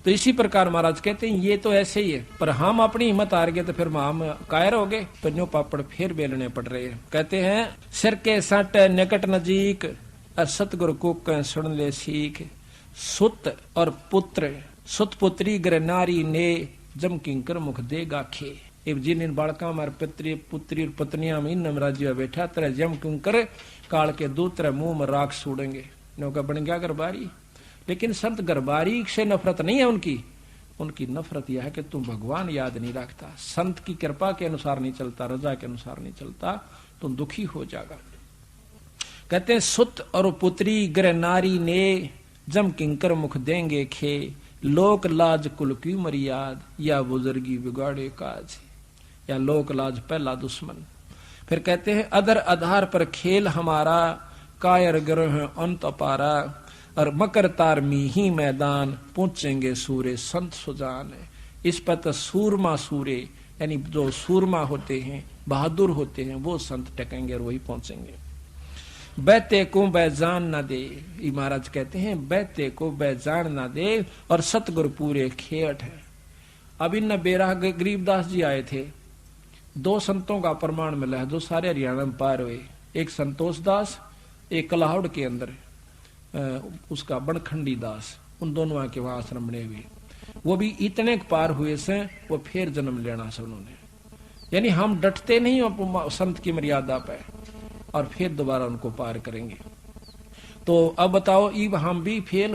तो इसी प्रकार महाराज कहते हैं ये तो ऐसे ही है, पर हम अपनी हिम्मत हार गए तो फिर हम कायर हो गए, पंजों पापड़ फिर बेलने पड़ रहे हैं। कहते हैं सिर के सट निकट नजीक, सतगुरु को सुन ले सीख, सुत और पुत्र सुत पुत्री ग्र नारी ने, जम किंकर मुख देगा खे। जिन इन बालका मार पित्री पुत्री और पत्नियां में इन राज्य बैठा तरह जम किंकर काल के दूत तरह मुंह में राख सूडेंगे, नौका बन गया गरबारी। लेकिन संत गरबारी से नफरत नहीं है उनकी नफरत यह है कि तुम भगवान याद नहीं रखता, संत की कृपा के अनुसार नहीं चलता, रजा के अनुसार नहीं चलता, तुम दुखी हो जाएगा। कहते हैं सुत और पुत्री ग्रह नारी ने, जम किंकर मुख देंगे खे, लोक लाज कुल की मर्याद, या बुजुर्गी बिगाड़े काज, या लोक लाज पहला दुश्मन। फिर कहते हैं अदर आधार पर खेल हमारा, कायर ग्रह अंत अपारा, और मकर तार मीही मैदान, पहुंचेंगे सूरे संत सुजान। इस पर तो सूरमा सूरे यानी जो सूरमा होते हैं बहादुर होते हैं वो संत टकेंगे और वही पहुंचेंगे। बैते को बैजान ना दे, महाराज कहते हैं बैते को बैजान ना दे, और सतगुरु पूरे खेट है। अब इन बेराह गरीबदास जी आए थे, दो संतों का प्रमाण मिला है जो सारे हरियाणा में पार हुए, एक संतोष दास, एक कलाहौड़ के अंदर उसका बनखंडी दास, उन दोनों के वहां आश्रम बने हुए, वो भी इतने पार हुए से वो फिर जन्म लेना से उन्होंने। यानी हम डटते नहीं संत की मर्यादा पे और फिर दोबारा उनको पार करेंगे। तो अब बताओ इब हम भी फेल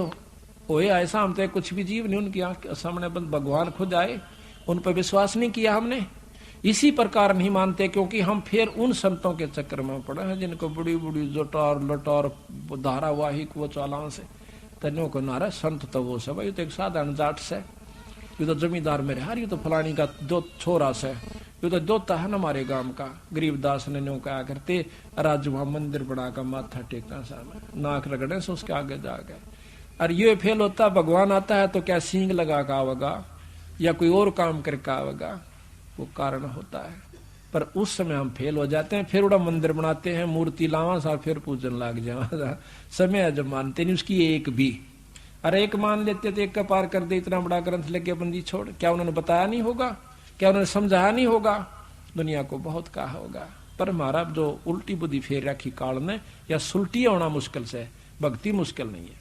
हो ऐसा, हम तो कुछ भी जीव नहीं, उनकी आंख सामने बंद भगवान खुद आए, उन पर विश्वास नहीं किया हमने, इसी प्रकार नहीं मानते क्योंकि हम फिर उन संतों के चक्कर में पड़े हैं जिनको बड़ी बड़ी जोटार लटार धारावाहिक वो चालान से तन्यों को नारा संत तो वो सब, ये तो एक साधारण जाट से, ये तो जमींदार मेरे हार, ये तो फलानी का दो छोरा से, ये तो दोता है ना हमारे गांव का। गरीबदास ने न्यों कहा करते राज वहां मंदिर बना कर माथा टेकना सामने, नाक रगड़े से उसके आगे जा गए। और ये फेल होता भगवान आता है तो क्या सींग लगा का आवेगा या कोई और काम करके आवेगा, वो कारण होता है। पर उस समय हम फेल हो जाते हैं, फिर उड़ा मंदिर बनाते हैं, मूर्ति लावा सा, फिर पूजन लग जावा, समय जब मानते नहीं उसकी एक भी। अरे एक मान लेते तो एक का पार कर दे, इतना बड़ा ग्रंथ लेके बंदी छोड़, क्या उन्होंने बताया नहीं होगा, क्या उन्होंने समझाया नहीं होगा, दुनिया को बहुत कहा होगा। पर हमारा जो उल्टी बुद्धि फेर रखी काल ने, या सुलटी होना मुश्किल से, भक्ति मुश्किल नहीं है।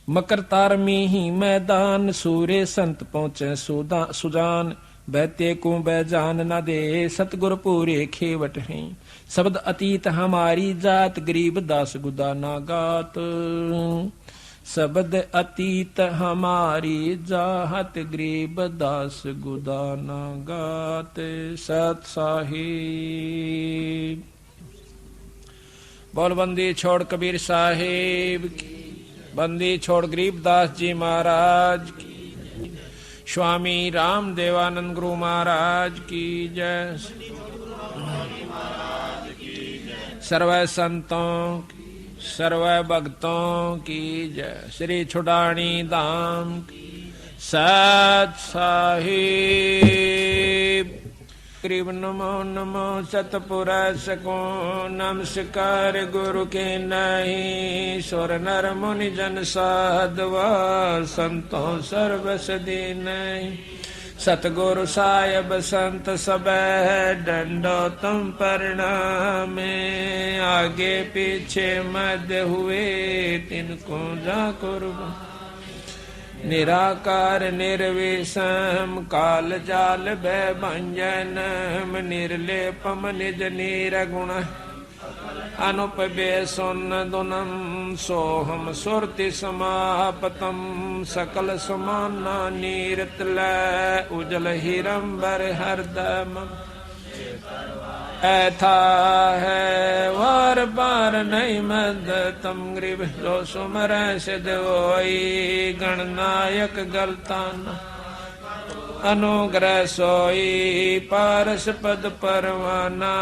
मकर तार में ही मैदान, सूरे संत पहुंचे सुजान, बैते को बैजान न दे, सतगुर पूरे खेवट हैं, शब्द अतीत हमारी जात, गरीब दास गुदा ना गात। शब्द अतीत हमारी जात, गरीब दास गुदा ना गात। सत साहिब बोल, बंदी छोड़ कबीर साहिब की, बंदी छोड़ गरीबदास जी महाराज की, स्वामी राम देवानंद गुरु महाराज की जय, सर्व संतों की, सर्व भक्तों की जय, श्री छुड़ानी धाम की सत साहिब। ग्रीब नमो नमो सतपुरुष को, नमस्कार गुरु के नहीं, सुर नर मुनि जन साधवा, संतों सर्वस दीन नहीं, सतगुरु साहिब संत सब डंडो तुम प्रणामे, आगे पीछे मध्य हुए तिनको जा कुर्बान, निराकार निर्विषम काल जाल भय भंजनम, निर्लेपम निज निर्गुण अनुपबे सुन्नदुनम, सोहम सुरति समापतम, सकल समाना नीरतल उजल हिरंबर हरदम, ऐथा है वार बार नहीं मद तम, गरीब जो सुमर सिद्ध होई, गणनायक गलतान अनुग्रह सोई, पारस पद परवाना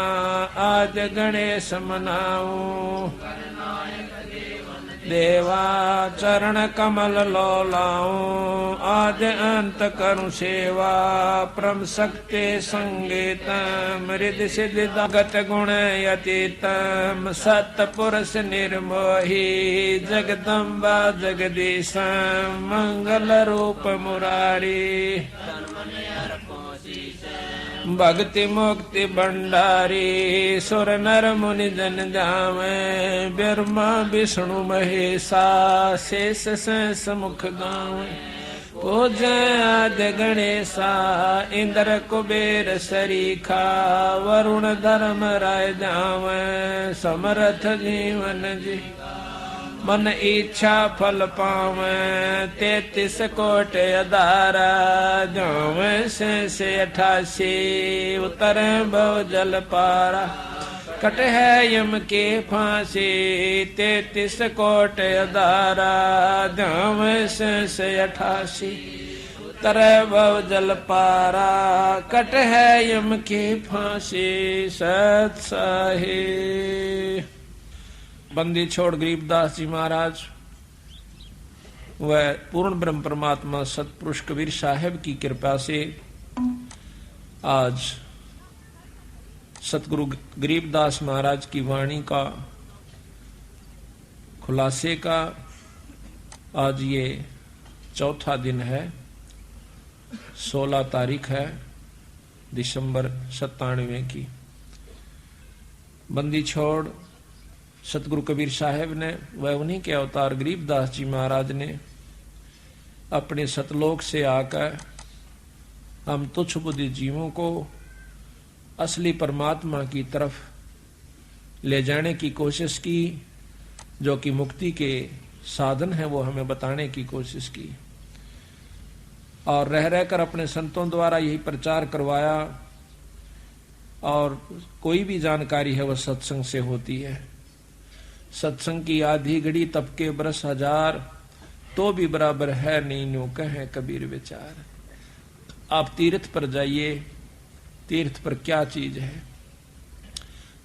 आज गणेश मनाऊं, देवा चरण कमल लो लाऊं, आज अंत करूं सेवा, परम शक्ति संगीतम, रिद्धि सिद्धि गत गुण अतीतम, सतपुरुष निर्मोही, जगदम्बा जगदीशम, मंगल रूप मुरारी, भक्ति मुक्ति भंडारी, सुर नर मुनि जन जावे, ब्रह्मा विष्णु महेशा, शेष शेष मुख गावे, पूजय आदि गणेशा, इंद्र कुबेर सरीखा, वरुण धर्म राय जावे, समर्थ जीवन जी, मन इच्छा फल पावे, 33 कोट अधारा, जावे से 88, उतर भव जल पारा, कट है यम के फांसी, 33 कोट अधारा, जावे से 88, उतर भव जल पारा, कट है यम के फांसी। सत साहे बंदी छोड़ गरीबदास जी महाराज व पूर्ण ब्रह्म परमात्मा सतपुरुष कबीर साहब की कृपा से आज सतगुरु गरीबदास महाराज की वाणी का खुलासे का आज ये चौथा दिन है। 16 तारीख है दिसंबर 97 की। बंदी छोड़ सतगुरु कबीर साहब ने व उन्हीं के अवतार गरीबदास जी महाराज ने अपने सतलोक से आकर हम तुच्छ बुद्धि जीवों को असली परमात्मा की तरफ ले जाने की कोशिश की, जो कि मुक्ति के साधन है वो हमें बताने की कोशिश की, और रह रहकर अपने संतों द्वारा यही प्रचार करवाया। और कोई भी जानकारी है वह सत्संग से होती है। सत्संग की आधी घड़ी तब के बरस हजार, तो भी बराबर है नहीं न्यू कहें कबीर विचार। आप तीर्थ पर जाइए, तीर्थ पर क्या चीज है,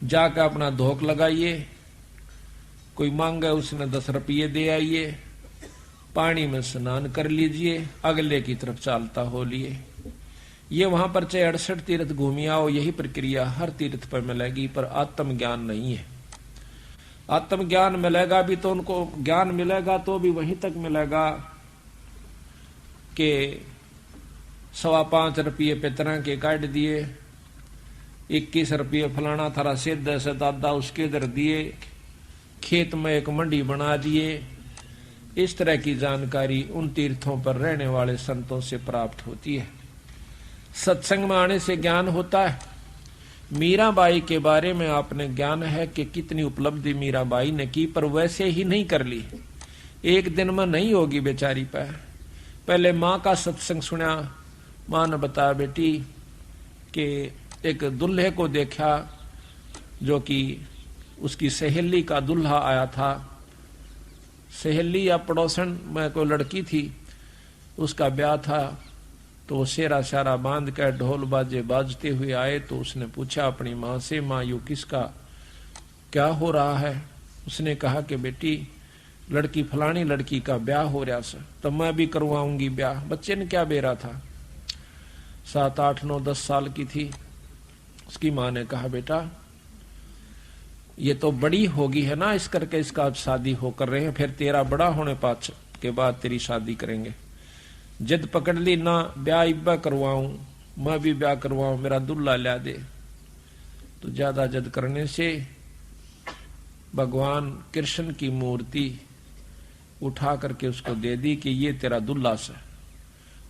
जाकर अपना धोख लगाइए, कोई मांगे उसने 10 रुपये दे आइए, पानी में स्नान कर लीजिए, अगले की तरफ चालता हो लिए। ये वहां पर चाहे 68 तीर्थ घूमी आओ, यही प्रक्रिया हर तीर्थ पर मिलेगी, पर आत्म ज्ञान नहीं है। आत्म ज्ञान मिलेगा भी तो उनको ज्ञान मिलेगा तो भी वहीं तक मिलेगा कि 5.25 रुपये पितरा के काट दिए, 21 रुपये फलाना थारा सिद्ध से दादा उसके दर दिए, खेत में एक मंडी बना दिए। इस तरह की जानकारी उन तीर्थों पर रहने वाले संतों से प्राप्त होती है। सत्संग में आने से ज्ञान होता है। मीराबाई के बारे में आपने ज्ञान है कि कितनी उपलब्धि मीराबाई ने की, पर वैसे ही नहीं कर ली, एक दिन में नहीं होगी बेचारी पर। पहले माँ का सत्संग सुना, माँ ने बताया बेटी कि एक दुल्हे को देखा जो कि उसकी सहेली का दुल्हा आया था। सहेली या पड़ोसन में कोई लड़की थी, उसका ब्याह था, तो वो सेरा सारा बांध कर ढोल बाजे बाजते हुए आए। तो उसने पूछा अपनी माँ से, माँ यू किसका क्या हो रहा है? उसने कहा कि बेटी लड़की फलानी लड़की का ब्याह हो रहा सर, तो मैं भी करवाऊंगी ब्याह। बच्चे ने क्या बेरा था, 7, 8, 9, 10 साल की थी। उसकी माँ ने कहा बेटा ये तो बड़ी होगी है ना, इस करके इसका शादी हो कर रहे हैं, फिर तेरा बड़ा होने पाछ के बाद तेरी शादी करेंगे। जिद पकड़ ली ना ब्याह इब्बा करवाऊं, मैं भी ब्याह करवाऊं, मेरा दुल्ला ला दे। तो ज्यादा जिद करने से भगवान कृष्ण की मूर्ति उठा करके उसको दे दी कि ये तेरा दुल्ला से।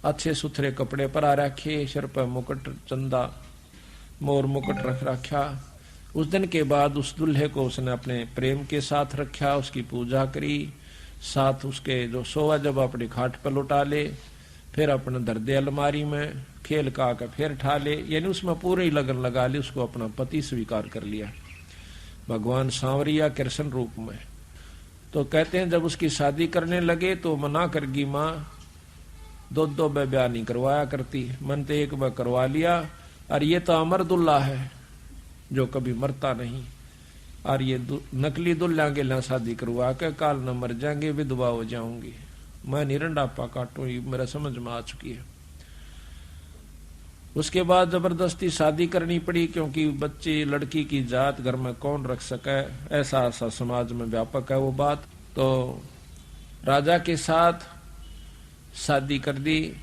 अच्छे सुथरे कपड़े पर आ रखे, सिर पर मुकुट, चंदा मोर मुकुट रख रखा। उस दिन के बाद उस दुल्हे को उसने अपने प्रेम के साथ रखा, उसकी पूजा करी, साथ उसके जो सोवा जब अपनी खाट पर लुटा ले, फिर अपने दर्दे अलमारी में खेल का फिर ठा ले, यानी उसमें पूरी लगन लगा ली, उसको अपना पति स्वीकार कर लिया भगवान सांवरिया कृष्ण रूप में। तो कहते हैं जब उसकी शादी करने लगे तो मना करगी माँ, 2 ब्याह नहीं करवाया करती, मन तो एक बार करवा लिया, और ये तो अमर दुल्ला है जो कभी मरता नहीं। और ये नकली दुल्हा के ला शादी करवा के काल न मर जाएंगे, विधवा हो जाऊंगी, मैं निरंडापा काटू, मेरा समझ में आ चुकी है। उसके बाद जबरदस्ती शादी करनी पड़ी, क्योंकि बच्ची लड़की की जात घर में कौन रख सके, ऐसा समाज में व्यापक है वो बात। तो राजा के साथ शादी कर दी।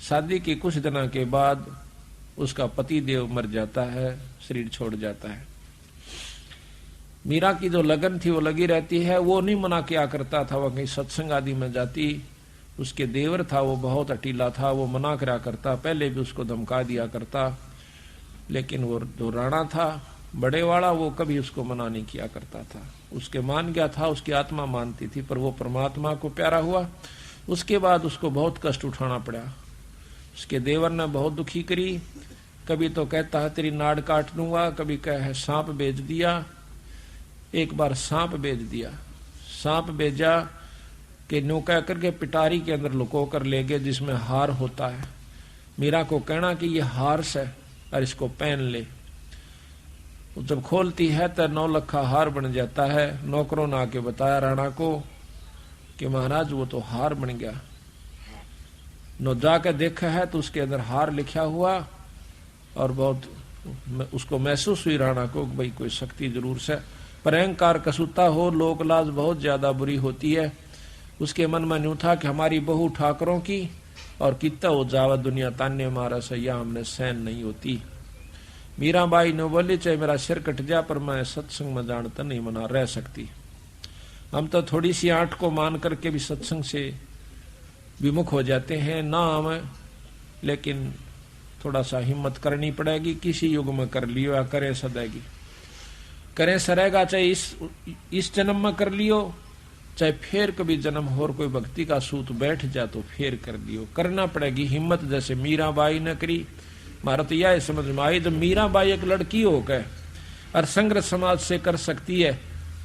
शादी के कुछ दिनों के बाद उसका पति देव मर जाता है, शरीर छोड़ जाता है। मीरा की जो लगन थी वो लगी रहती है। वो नहीं मना किया करता था, वह कहीं सत्संग आदि में जाती। उसके देवर था वो बहुत अटीला था, वो मना करा करता, पहले भी उसको धमका दिया करता, लेकिन वो जो राणा था बड़े वाला, वो कभी उसको मना नहीं किया करता था। उसके मान गया था, उसकी आत्मा मानती थी, पर वो परमात्मा को प्यारा हुआ। उसके बाद उसको बहुत कष्ट उठाना पड़ा। उसके देवर ने बहुत दुखी करी, कभी तो कहता है तेरी नाड़ काट दूंगा, कभी कहे सांप बेच दिया। एक बार सांप बेच दिया, सांप बेचा कि नो कह करके पिटारी के अंदर लुको कर ले गए, जिसमें हार होता है। मीरा को कहना कि ये हार से और इसको पहन ले। जब खोलती है तो 9 लखा हार बन जाता है। नौकरों ने आके बताया राणा को कि महाराज वो तो हार बन गया। नो जाकर देखा है तो उसके अंदर हार लिखा हुआ, और बहुत उसको महसूस हुई राणा को भाई कोई शक्ति जरूर से। पर अहंकार कसूता हो, लोक लाज बहुत ज्यादा बुरी होती है। उसके मन में न्यू था कि हमारी बहू ठाकरों की, और कितना हो जावा दुनिया तान्य मारा सैया हमने सहन नहीं होती। मीराबाई ने बोली चाहे मेरा सिर कट जा, पर मैं सत्संग में जानता नहीं मना रह सकती। हम तो थोड़ी सी आंट को मान करके भी सत्संग से विमुख हो जाते हैं ना हम, लेकिन थोड़ा सा हिम्मत करनी पड़ेगी। किसी युग में कर लियो या करे सदैगी, करे सरेगा, चाहे इस जन्म में कर लियो, चाहे फिर कभी जन्म और कोई भक्ति का सूत बैठ जा तो फिर कर लियो, करना पड़ेगी हिम्मत। जैसे मीराबाई ने करी। मारा तो यह समझ में आई, जब मीराबाई एक लड़की हो गए और संग्रह समाज से कर सकती है,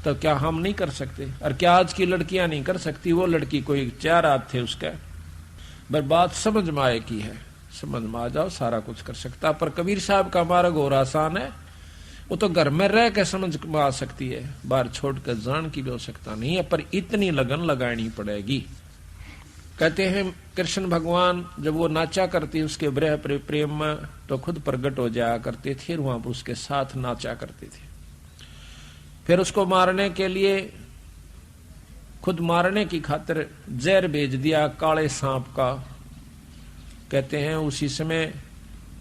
तो क्या हम नहीं कर सकते? और क्या आज की लड़कियां नहीं कर सकती? वो लड़की कोई 4 हाथ थे उसके, पर बात समझ में आए की है, समझ में आ जाओ सारा कुछ कर सकता। पर कबीर साहब का मार्ग और आसान है, वो तो घर में रह के समझ में आ सकती है, बाहर छोड़कर जान की भी आवश्यकता नहीं है, पर इतनी लगन लगानी पड़ेगी। कहते हैं कृष्ण भगवान जब वो नाचा करती उसके ब्रह प्रेम में, तो खुद प्रकट हो जाया करते थे, वहां पर उसके साथ नाचा करते थे। फिर उसको मारने के लिए, खुद मारने की खातिर जहर भेज दिया काले सांप का। कहते हैं उसी समय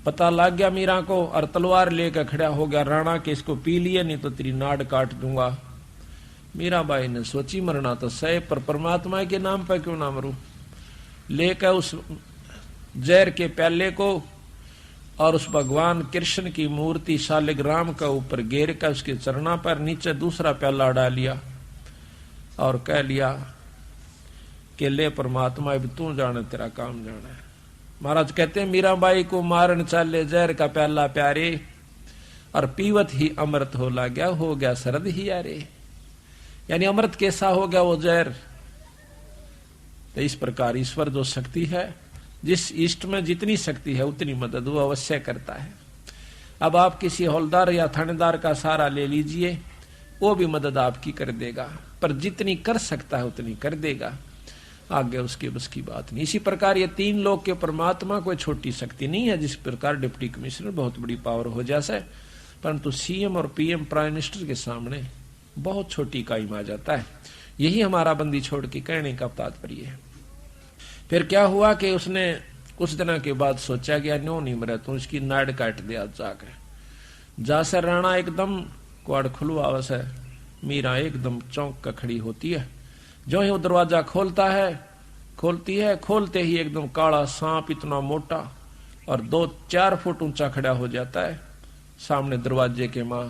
पता लग गया मीरा को, और तलवार लेकर खड़ा हो गया राणा के इसको पी लिए, नहीं तो तेरी नाड़ काट दूंगा। मीराबाई ने सोची मरना तो सही, पर परमात्मा के नाम पर क्यों ना मरूं। लेकर उस जहर के प्याले को और उस भगवान कृष्ण की मूर्ति शालिग्राम का ऊपर घेर कर उसके चरणा पर नीचे दूसरा प्याला डाल लिया और कह लिया कि ले परमात्मा अब तू जाने तेरा काम जाना है। महाराज कहते हैं मीराबाई को मारन चाले जहर का प्याला प्यारे, और पीवत ही अमृत हो ला गया, हो गया शरद ही यारे। यानी अमृत कैसा हो गया वो जहर। तो इस प्रकार ईश्वर जो शक्ति है, जिस इष्ट में जितनी शक्ति है उतनी मदद वो अवश्य करता है। अब आप किसी हौलदार या थानेदार का सहारा ले लीजिए, वो भी मदद आपकी कर देगा, पर जितनी कर सकता है उतनी कर देगा, आगे उसके बस की बात नहीं। इसी प्रकार ये 3 लोग के परमात्मा कोई छोटी शक्ति नहीं है। जिस प्रकार डिप्टी कमिश्नर बहुत बड़ी पावर हो जाए, परंतु सीएम और पीएम प्राइम मिनिस्टर के सामने बहुत छोटी इकाई आ जाता है। यही हमारा बंदी छोड़ के कहने का तात्पर्य है। फिर क्या हुआ कि उसने कुछ दिन के बाद सोचा गया नो नहीं मरे तो उसकी नाड़ काट दिया जाकर। जासे राणा एकदम क्वाड़ खुलवावस है, मीरा एकदम चौंक कर खड़ी होती है। जो ही वो दरवाजा खोलती है, खोलते ही एकदम काला सांप इतना मोटा और 2-4 फुट ऊंचा खड़ा हो जाता है सामने दरवाजे के। मां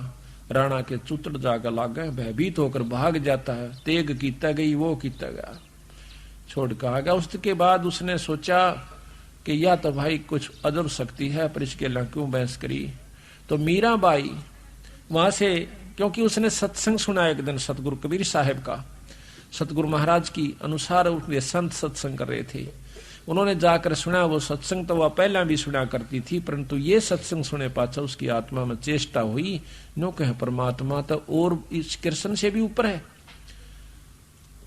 राणा के चुतड़ जाकर लाग गए, भयभीत होकर भाग जाता है। तेग कीता गई वो कीता गया, छोड़ कर आ गया। उसके बाद उसने सोचा कि या तो भाई कुछ अजब शक्ति है, पर इसके लिए क्यों बहस करी। तो मीराबाई वहां से, क्योंकि उसने सत्संग सुना एक दिन सतगुरु कबीर साहब का, सतगुरु महाराज की अनुसार उसने संत सत्संग कर रहे थे। उन्होंने जाकर सुना वो सत्संग, तो वह पहला भी सुना करती थी, परंतु ये सत्संग सुने पाछा उसकी आत्मा में चेष्टा हुई, नो कह परमात्मा तो और इस कृष्ण से भी ऊपर है।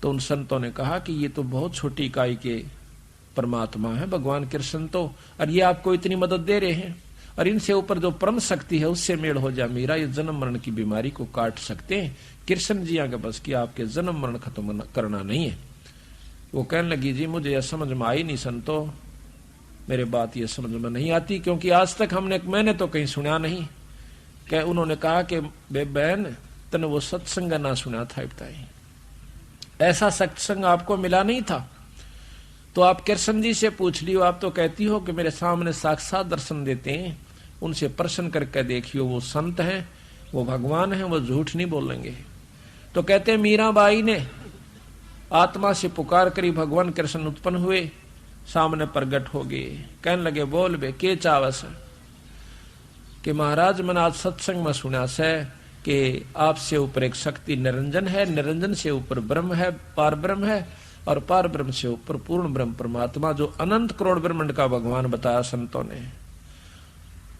तो उन संतों ने कहा कि ये तो बहुत छोटी इकाई के परमात्मा है भगवान कृष्ण तो, और ये आपको इतनी मदद दे रहे हैं, और इनसे ऊपर जो परम शक्ति है उससे मेल हो जा मीरा, ये जन्म मरण की बीमारी को काट सकते हैं। कृष्ण जी आगे बस कि आपके जन्म मरण खत्म करना नहीं है। वो कहने लगी जी मुझे यह समझ में आई नहीं संतो, मेरे बात ये समझ में नहीं आती, क्योंकि आज तक मैंने तो कहीं सुना नहीं। क्या उन्होंने कहा कि बहन तने वो सत्संग ना सुना था, बताई ऐसा सत्संग आपको मिला नहीं था, तो आप कृष्ण जी से पूछ लियो। आप तो कहती हो कि मेरे सामने साक्षात दर्शन देते हैं, उनसे प्रश्न करके देखियो, वो संत हैं, वो भगवान हैं, वो झूठ नहीं बोलेंगे। तो कहते मीराबाई ने आत्मा से पुकार करी, भगवान कृष्ण उत्पन्न हुए, सामने प्रगट हो गए, कहने लगे बोल बे के चावस कि महाराज मैंने आज सत्संग में सुना से कि आपसे ऊपर एक शक्ति निरंजन है, निरंजन से ऊपर ब्रह्म है, पार ब्रह्म है, और पार ब्रह्म से ऊपर पूर्ण ब्रह्म परमात्मा जो अनंत करोड़ ब्रह्मांड का भगवान बताया संतों ने।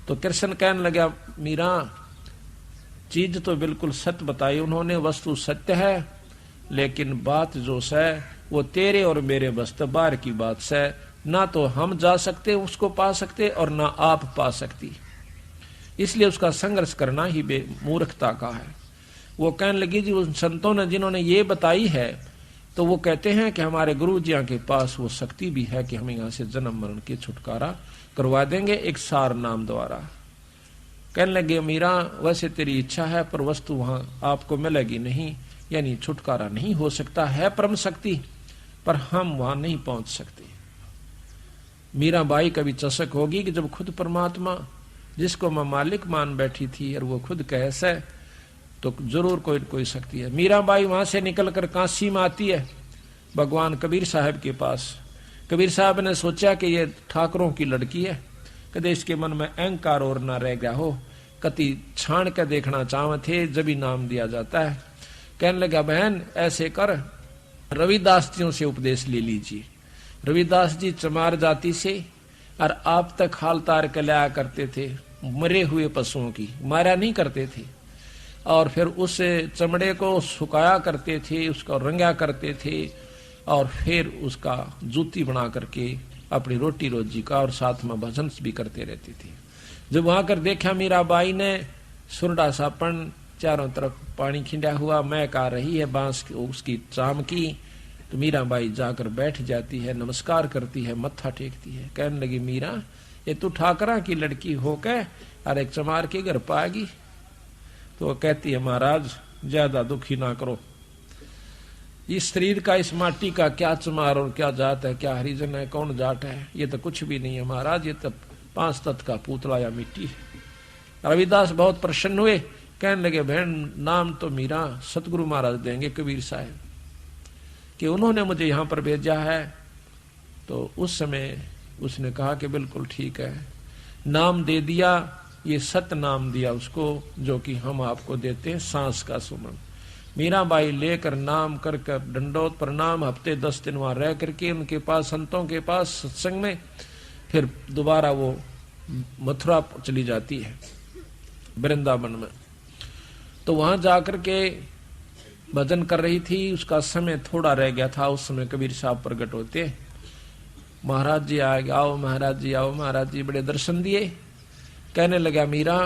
तो कृष्ण कहने लगा मीरा चीज तो बिल्कुल सत्य बताई उन्होंने, वस्तु सत्य है, लेकिन बात जो है वो तेरे और मेरे बस बाहर की बात है, ना तो हम जा सकते उसको पा सकते और ना आप पा सकती, इसलिए उसका संघर्ष करना ही मूर्खता का है। वो कहने लगी जी उन संतों ने जिन्होंने ये बताई है, तो वो कहते हैं कि हमारे गुरु जी के पास वो शक्ति भी है कि हम यहाँ से जन्म मरण की छुटकारा करवा देंगे एक सार नाम द्वारा। कहने लगे मीरा वैसे तेरी इच्छा है, पर वस्तु वहां आपको मिलेगी नहीं, यानी छुटकारा नहीं हो सकता है परम शक्ति, पर हम वहां नहीं पहुंच सकते। मीराबाई का भी चशक होगी कि जब खुद परमात्मा जिसको मैं मालिक मान बैठी थी और वो खुद कैसे, तो जरूर कोई कोई शक्ति है। मीराबाई वहां से निकलकर काशी में आती है भगवान कबीर साहब के पास। कबीर साहब ने सोचा कि ये ठाकरों की लड़की है, कदे इसके मन में अहंकार और ना रह गया हो, कति छाण के देखना चाहते थे, जब ही नाम दिया जाता है। कहने लगा बहन ऐसे कर, रविदास जियों से उपदेश ले लीजिए। रविदास जी चमार जाति से, और आप तक हाल तार के लाया करते थे मरे हुए पशुओं की, मारा नहीं करते थे, और फिर उस चमड़े को सुखाया करते थे, उसको रंगा करते थे, और फिर उसका जूती बना करके अपनी रोटी रोजी का और साथ में भजन भी करते रहते थे। जब वहां कर देखा मीराबाई ने सुरडा सापन चारों तरफ पानी खिंडा हुआ, महक आ रही है बांस उसकी चाम की, तो मीराबाई जाकर बैठ जाती है, नमस्कार करती है, मत्था टेकती है। कहने लगी मीरा ये तू ठाकरा की लड़की हो के और एक चमार के घर पाएगी? तो कहती है महाराज ज्यादा दुखी ना करो, इस शरीर का इस माटी का क्या चमार और क्या जात है, क्या हरिजन है, कौन जाट है, ये तो कुछ भी नहीं है महाराज, ये तो 5 तत्व का पुतला या मिट्टी है। रविदास बहुत प्रसन्न हुए, कहने लगे बहन नाम तो मीरा सतगुरु महाराज देंगे कबीर साहब कि उन्होंने मुझे यहाँ पर भेजा है। तो उस समय उसने कहा कि बिल्कुल ठीक है, नाम दे दिया, ये सत्य नाम दिया उसको जो कि हम आपको देते हैं, सांस का सुमन। मीराबाई लेकर नाम करके दंडोत प्रणाम, हफ्ते 10 दिन वहां रह करके उनके पास संतों के पास सत्संग में, फिर दोबारा वो मथुरा चली जाती है वृंदावन में। तो वहां जाकर के भजन कर रही थी, उसका समय थोड़ा रह गया था, उस समय कबीर साहब प्रकट होते, महाराज जी आ गए, आओ महाराज जी आओ। महाराज जी बड़े दर्शन दिए, कहने लगा मीरा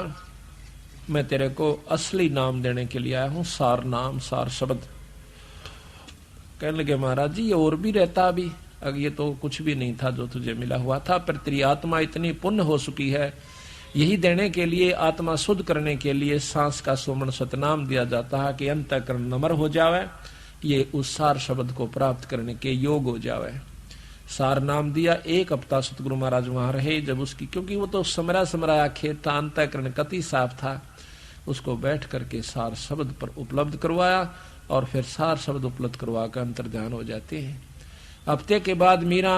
मैं तेरे को असली नाम देने के लिए आया हूं, सार नाम सार शब्द। कहने लगे महाराज जी ये और भी रहता अभी, अब ये तो कुछ भी नहीं था जो तुझे मिला हुआ था, पर तेरी आत्मा इतनी पुण्य हो चुकी है, यही देने के लिए, आत्मा शुद्ध करने के लिए सांस का सुमन सतनाम दिया जाता है कि अंतःकरण नम्र हो जावे, ये उस सार शब्द को प्राप्त करने के योग हो जावे। सार नाम दिया। 1 हफ्ता सतगुरु महाराज वहां रहे, जब उसकी, क्योंकि वो तो समराया खेत था, अंतःकरण कति साफ था, उसको बैठ करके सार शब्द पर उपलब्ध करवाया, और फिर सार शब्द उपलब्ध करवा कर अंतर ध्यान हो जाते हैं। हफ्ते के बाद मीरा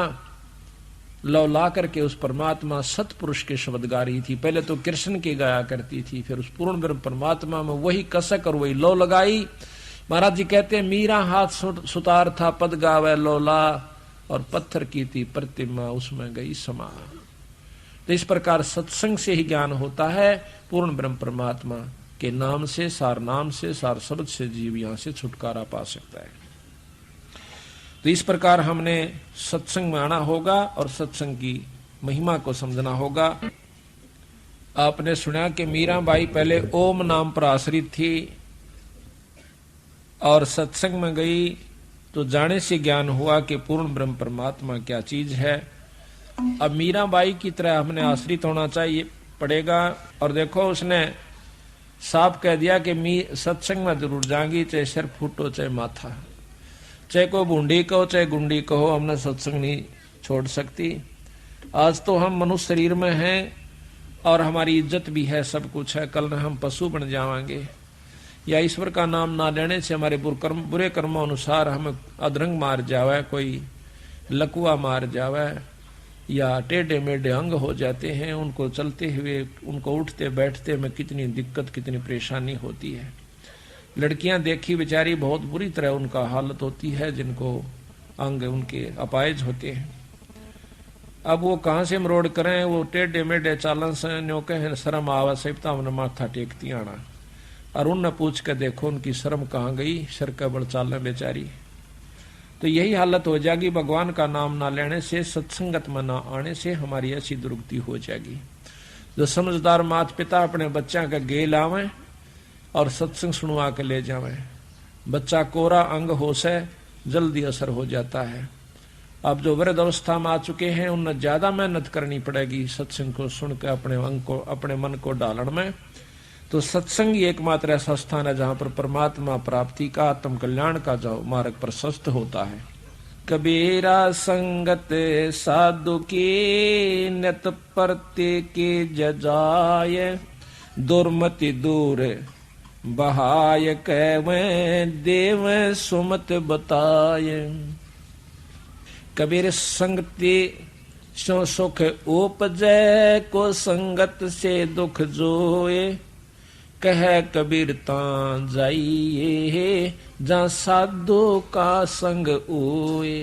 लौ ला करके उस परमात्मा सतपुरुष के शब्द गा रही थी। पहले तो कृष्ण के गाया करती थी, फिर उस पूर्ण ब्रह्म परमात्मा में वही कसक और वही लौ लगाई। महाराज जी कहते हैं मीरा हाथ सुतार था पद गावे लोला, और पत्थर की थी प्रतिमा उसमें गई समा। तो इस प्रकार सत्संग से ही ज्ञान होता है। पूर्ण ब्रह्म परमात्मा के नाम से, सार शब्द से जीव यहां से छुटकारा पा सकता है। तो इस प्रकार हमने सत्संग में आना होगा और सत्संग की महिमा को समझना होगा। आपने सुना कि मीराबाई पहले ओम नाम पर आश्रित थी और सत्संग में गई तो जाने से ज्ञान हुआ कि पूर्ण ब्रह्म परमात्मा क्या चीज है। अब मीराबाई की तरह हमने आश्रित होना चाहिए पड़ेगा। और देखो उसने साफ कह दिया कि सत्संग में जरूर जाएंगी, चाहे सिर फूटो चाहे माथा, चाहे को बूंदी कहो चाहे गुंडी कहो, हमने सत्संग नहीं छोड़ सकती। आज तो हम मनुष्य शरीर में हैं और हमारी इज्जत भी है, सब कुछ है, कल हम पशु बन जाएंगे या ईश्वर का नाम ना लेने से हमारे बुरे कर्मों अनुसार हमें अधरंग मार जावे, कोई लकुआ मार जावे या टेढ़े मेढ़े अंग हो जाते हैं। उनको चलते हुए, उनको उठते बैठते में कितनी दिक्कत कितनी परेशानी होती है। लड़कियां देखी बेचारी बहुत बुरी तरह उनका हालत होती है, जिनको अंग उनके अपायज होते हैं। अब वो कहाँ से मरोड़ करें, वो टेढ़े मेढ़े चालन से न्यो कहे शर्म आवा सहिता हमने माथा टेकती आना। और उनने पूछ के देखो उनकी शर्म कहाँ गई, सर का बड़ चाल बेचारी। तो यही हालत हो जाएगी भगवान का नाम ना लेने से, सत्संगत में ना आने से हमारी ऐसी दुर्गति हो जाएगी। जो समझदार माता पिता अपने बच्चा का गे लावे और सत्संग सुनवा के ले जावे, बच्चा कोरा अंग हो से जल्दी असर हो जाता है। अब जो वृद्ध अवस्था में आ चुके हैं उन्हें ज्यादा मेहनत करनी पड़ेगी सत्संग को सुनकर अपने अंग को, अपने मन को डालने में। तो सत्संग ही एकमात्र ऐसा स्थान है जहां पर परमात्मा प्राप्ति का, आत्म कल्याण का जो मार्ग प्रशस्त होता है। कबीरा संगत साधु की नित परते के जजाय, दुर्मति दूर बहाय कहवे देव सुमत बताय। कबीर संगति सो सुख उपजय, को संगत से दुख जोए, कह कबीर तां जाइए जहां साधु का संग ओए।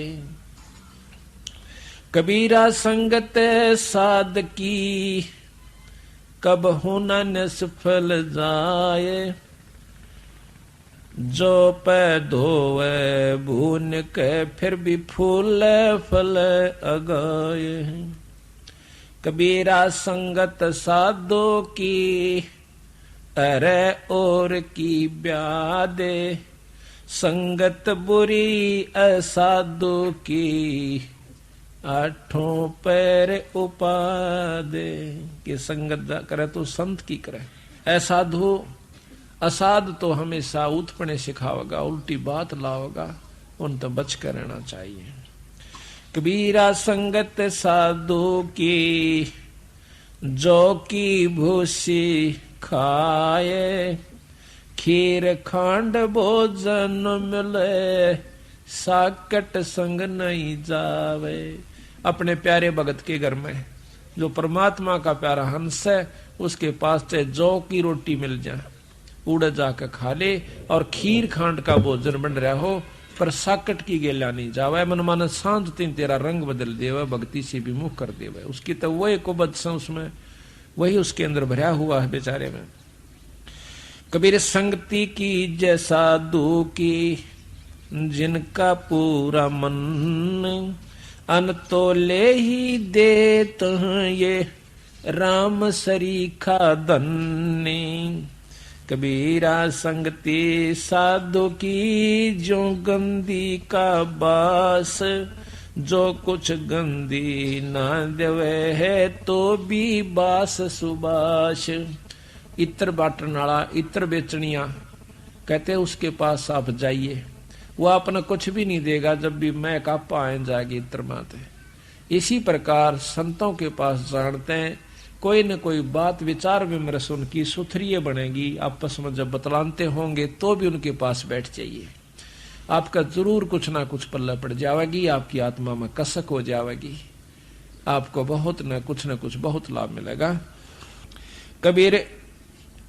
कबीरा संगत साध की, कब होना निष्फल जाए, जो पै धोवे भून के फिर भी फूल फल अगाए। कबीरा संगत साधो की, अरे और की ब्यादे, संगत बुरी असाधु की, आठों पैर उपादे। कि संगत करे तो संत की करे, असाधु असाध तो हमेशा उत्पन्न सिखावेगा, उल्टी बात लावेगा, उन तो बच कर रहना चाहिए। कबीरा संगत साधु की, जो की भूसी खाए, खीर खांड भोजन मिले, साकट संग नहीं जावे। अपने प्यारे भगत के घर में जो परमात्मा का प्यारा हंस है, उसके पास चाहे जौ की रोटी मिल जाए, उड़ जाकर खा ले, और खीर खांड का भोजन बन रहा हो पर साकट की गेला नहीं जावे। मन माना सांझ तीन तेरा रंग बदल देवे, भक्ति से विमुख कर देवे। उसकी तो वही कुबद से उसमें वही उसके अंदर भरा हुआ है बेचारे में। कबीर संगति की जैसा दू की, जिनका पूरा मन, अन तो ले ही देत ये राम सरीखा धन्नी। कबीरा संगति साधु की, जो गंदी का बास, जो कुछ गंदी ना देवे है तो भी बास सुबास। इत्र बाटन वाला, इत्र बेचनिया कहते उसके पास आप जाइए, वो अपना कुछ भी नहीं देगा, जब भी मैं कापा आए जाएगी इत्र माते। इसी प्रकार संतों के पास जानते हैं, कोई न कोई बात विचार विमर्श उनकी सुथरी बनेगी। आपस में जब बतलाते होंगे तो भी उनके पास बैठ जाइए, आपका जरूर कुछ ना कुछ पल्ला पड़ जाएगी, आपकी आत्मा में कसक हो जाएगी, आपको बहुत न कुछ बहुत लाभ मिलेगा। कबीर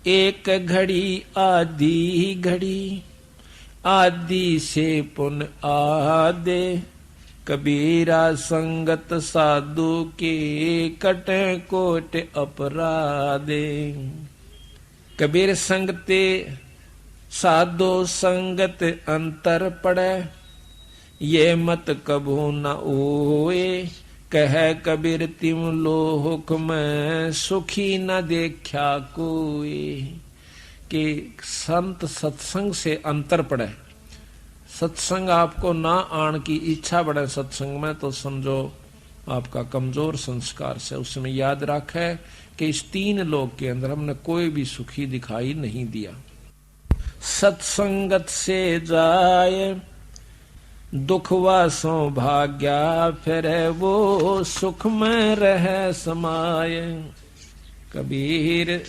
एक घड़ी आधी घड़ी, आदि से पुन आदे, कबीरा संगत साधु के कटे कोट अपराधे। कबीर संगते साधो संगत अंतर पड़े, ये मत कबू न ओए। कह कबीर तिम लोक में सुखी न देखा कोई। कि संत सत्संग से अंतर पड़े, सत्संग आपको ना आन की इच्छा बढ़े सत्संग में, तो समझो आपका कमजोर संस्कार से। उसमें याद रखे कि इस 3 लोक के अंदर हमने कोई भी सुखी दिखाई नहीं दिया। सत्संगत से जाए दुखवा सौभाग्या, फिर वो सुख में रह समाये। कबीर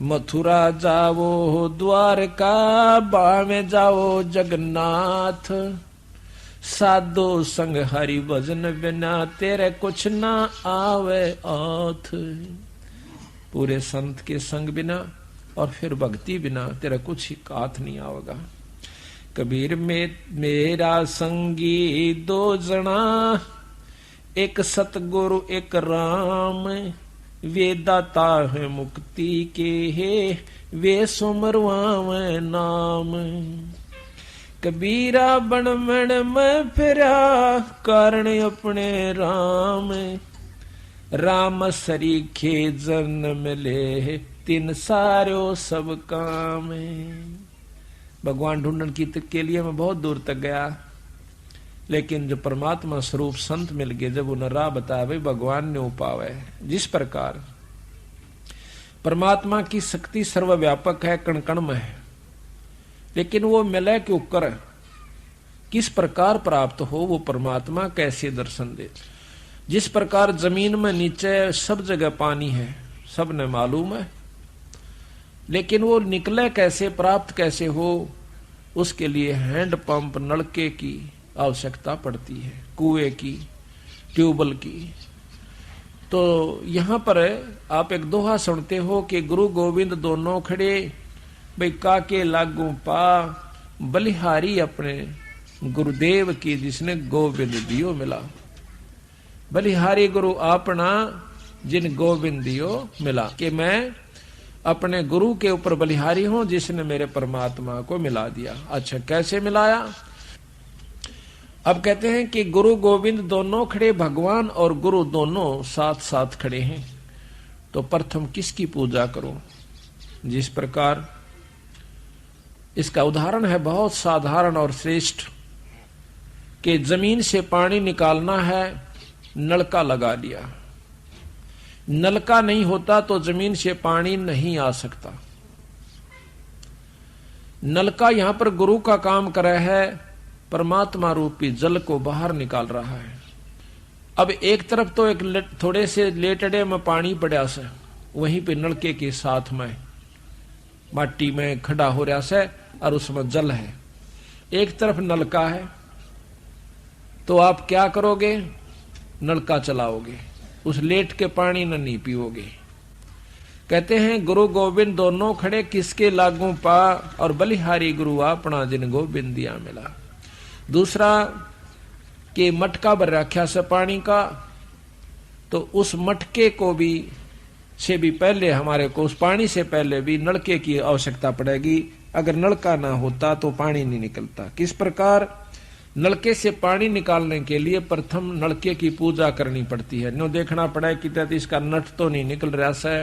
मथुरा जाओ द्वारका, बावे जाओ जगन्नाथ। साधो संग हरि भजन बिना, तेरे कुछ ना आवे आथ। पूरे संत के संग बिना और फिर भक्ति बिना तेरा कुछ ही हाथ नहीं आवेगा। कबीर में मेरा संगी 2 जना, एक सतगुरु एक राम। वे दाता है मुक्ति के है, वे सुमरवावे नाम। कबीरा बन मन में फिरा, कारण अपने राम। राम सरीखे जन्म मिले, 3 सारो सब काम। भगवान ढूंढने की तक के लिए मैं बहुत दूर तक गया, लेकिन जो परमात्मा स्वरूप संत मिल गए, जब उन्हें राह बताया भाई भगवान ने उपावे। जिस प्रकार परमात्मा की शक्ति सर्वव्यापक है, कण कण में है, लेकिन वो मिले क्यों कर, किस प्रकार प्राप्त हो वो परमात्मा, कैसे दर्शन दे। जिस प्रकार जमीन में नीचे सब जगह पानी है, सबने मालूम है, लेकिन वो निकले कैसे, प्राप्त कैसे हो, उसके लिए हैंड पंप नलके की आवश्यकता पड़ती है, कुएं की, ट्यूबवेल की। तो यहां पर आप एक दोहा सुनते हो कि गुरु गोविंद दोनों खड़े, भाई काके लागू पा, बलिहारी अपने गुरुदेव की, जिसने गोविंद दियो मिला। बलिहारी गुरु अपना, जिन गोविंद दियो मिला। कि मैं अपने गुरु के ऊपर बलिहारी हूं, जिसने मेरे परमात्मा को मिला दिया। अच्छा, कैसे मिलाया? अब कहते हैं कि गुरु गोविंद दोनों खड़े, भगवान और गुरु दोनों साथ साथ खड़े हैं, तो प्रथम किसकी पूजा करो? जिस प्रकार इसका उदाहरण है बहुत साधारण और श्रेष्ठ, कि जमीन से पानी निकालना है, नलका लगा लिया। नलका नहीं होता तो जमीन से पानी नहीं आ सकता। नलका यहां पर गुरु का काम कर रहा है, परमात्मा रूपी जल को बाहर निकाल रहा है। अब एक तरफ तो एक थोड़े से लेटड़े में पानी पड़ा से, वहीं पे नलके के साथ में माटी में खड़ा हो रहा से और उसमें जल है। एक तरफ नलका है, तो आप क्या करोगे? नलका चलाओगे, उस लेट के पानी न नहीं पियोगे। कहते हैं गुरु गोविंद दोनों खड़े, किसके लागू पा, और बलिहारी गुरु अपना, जिन गोविंद दिया मिला। दूसरा कि मटका भर रखा से पानी का, तो उस मटके को भी से भी पहले हमारे को, उस पानी से पहले भी नलके की आवश्यकता पड़ेगी। अगर नलका ना होता तो पानी नहीं निकलता। किस प्रकार? नलके से पानी निकालने के लिए प्रथम नलके की पूजा करनी पड़ती है। नो देखना पड़ा कि इसका नट तो नहीं निकल रहा से,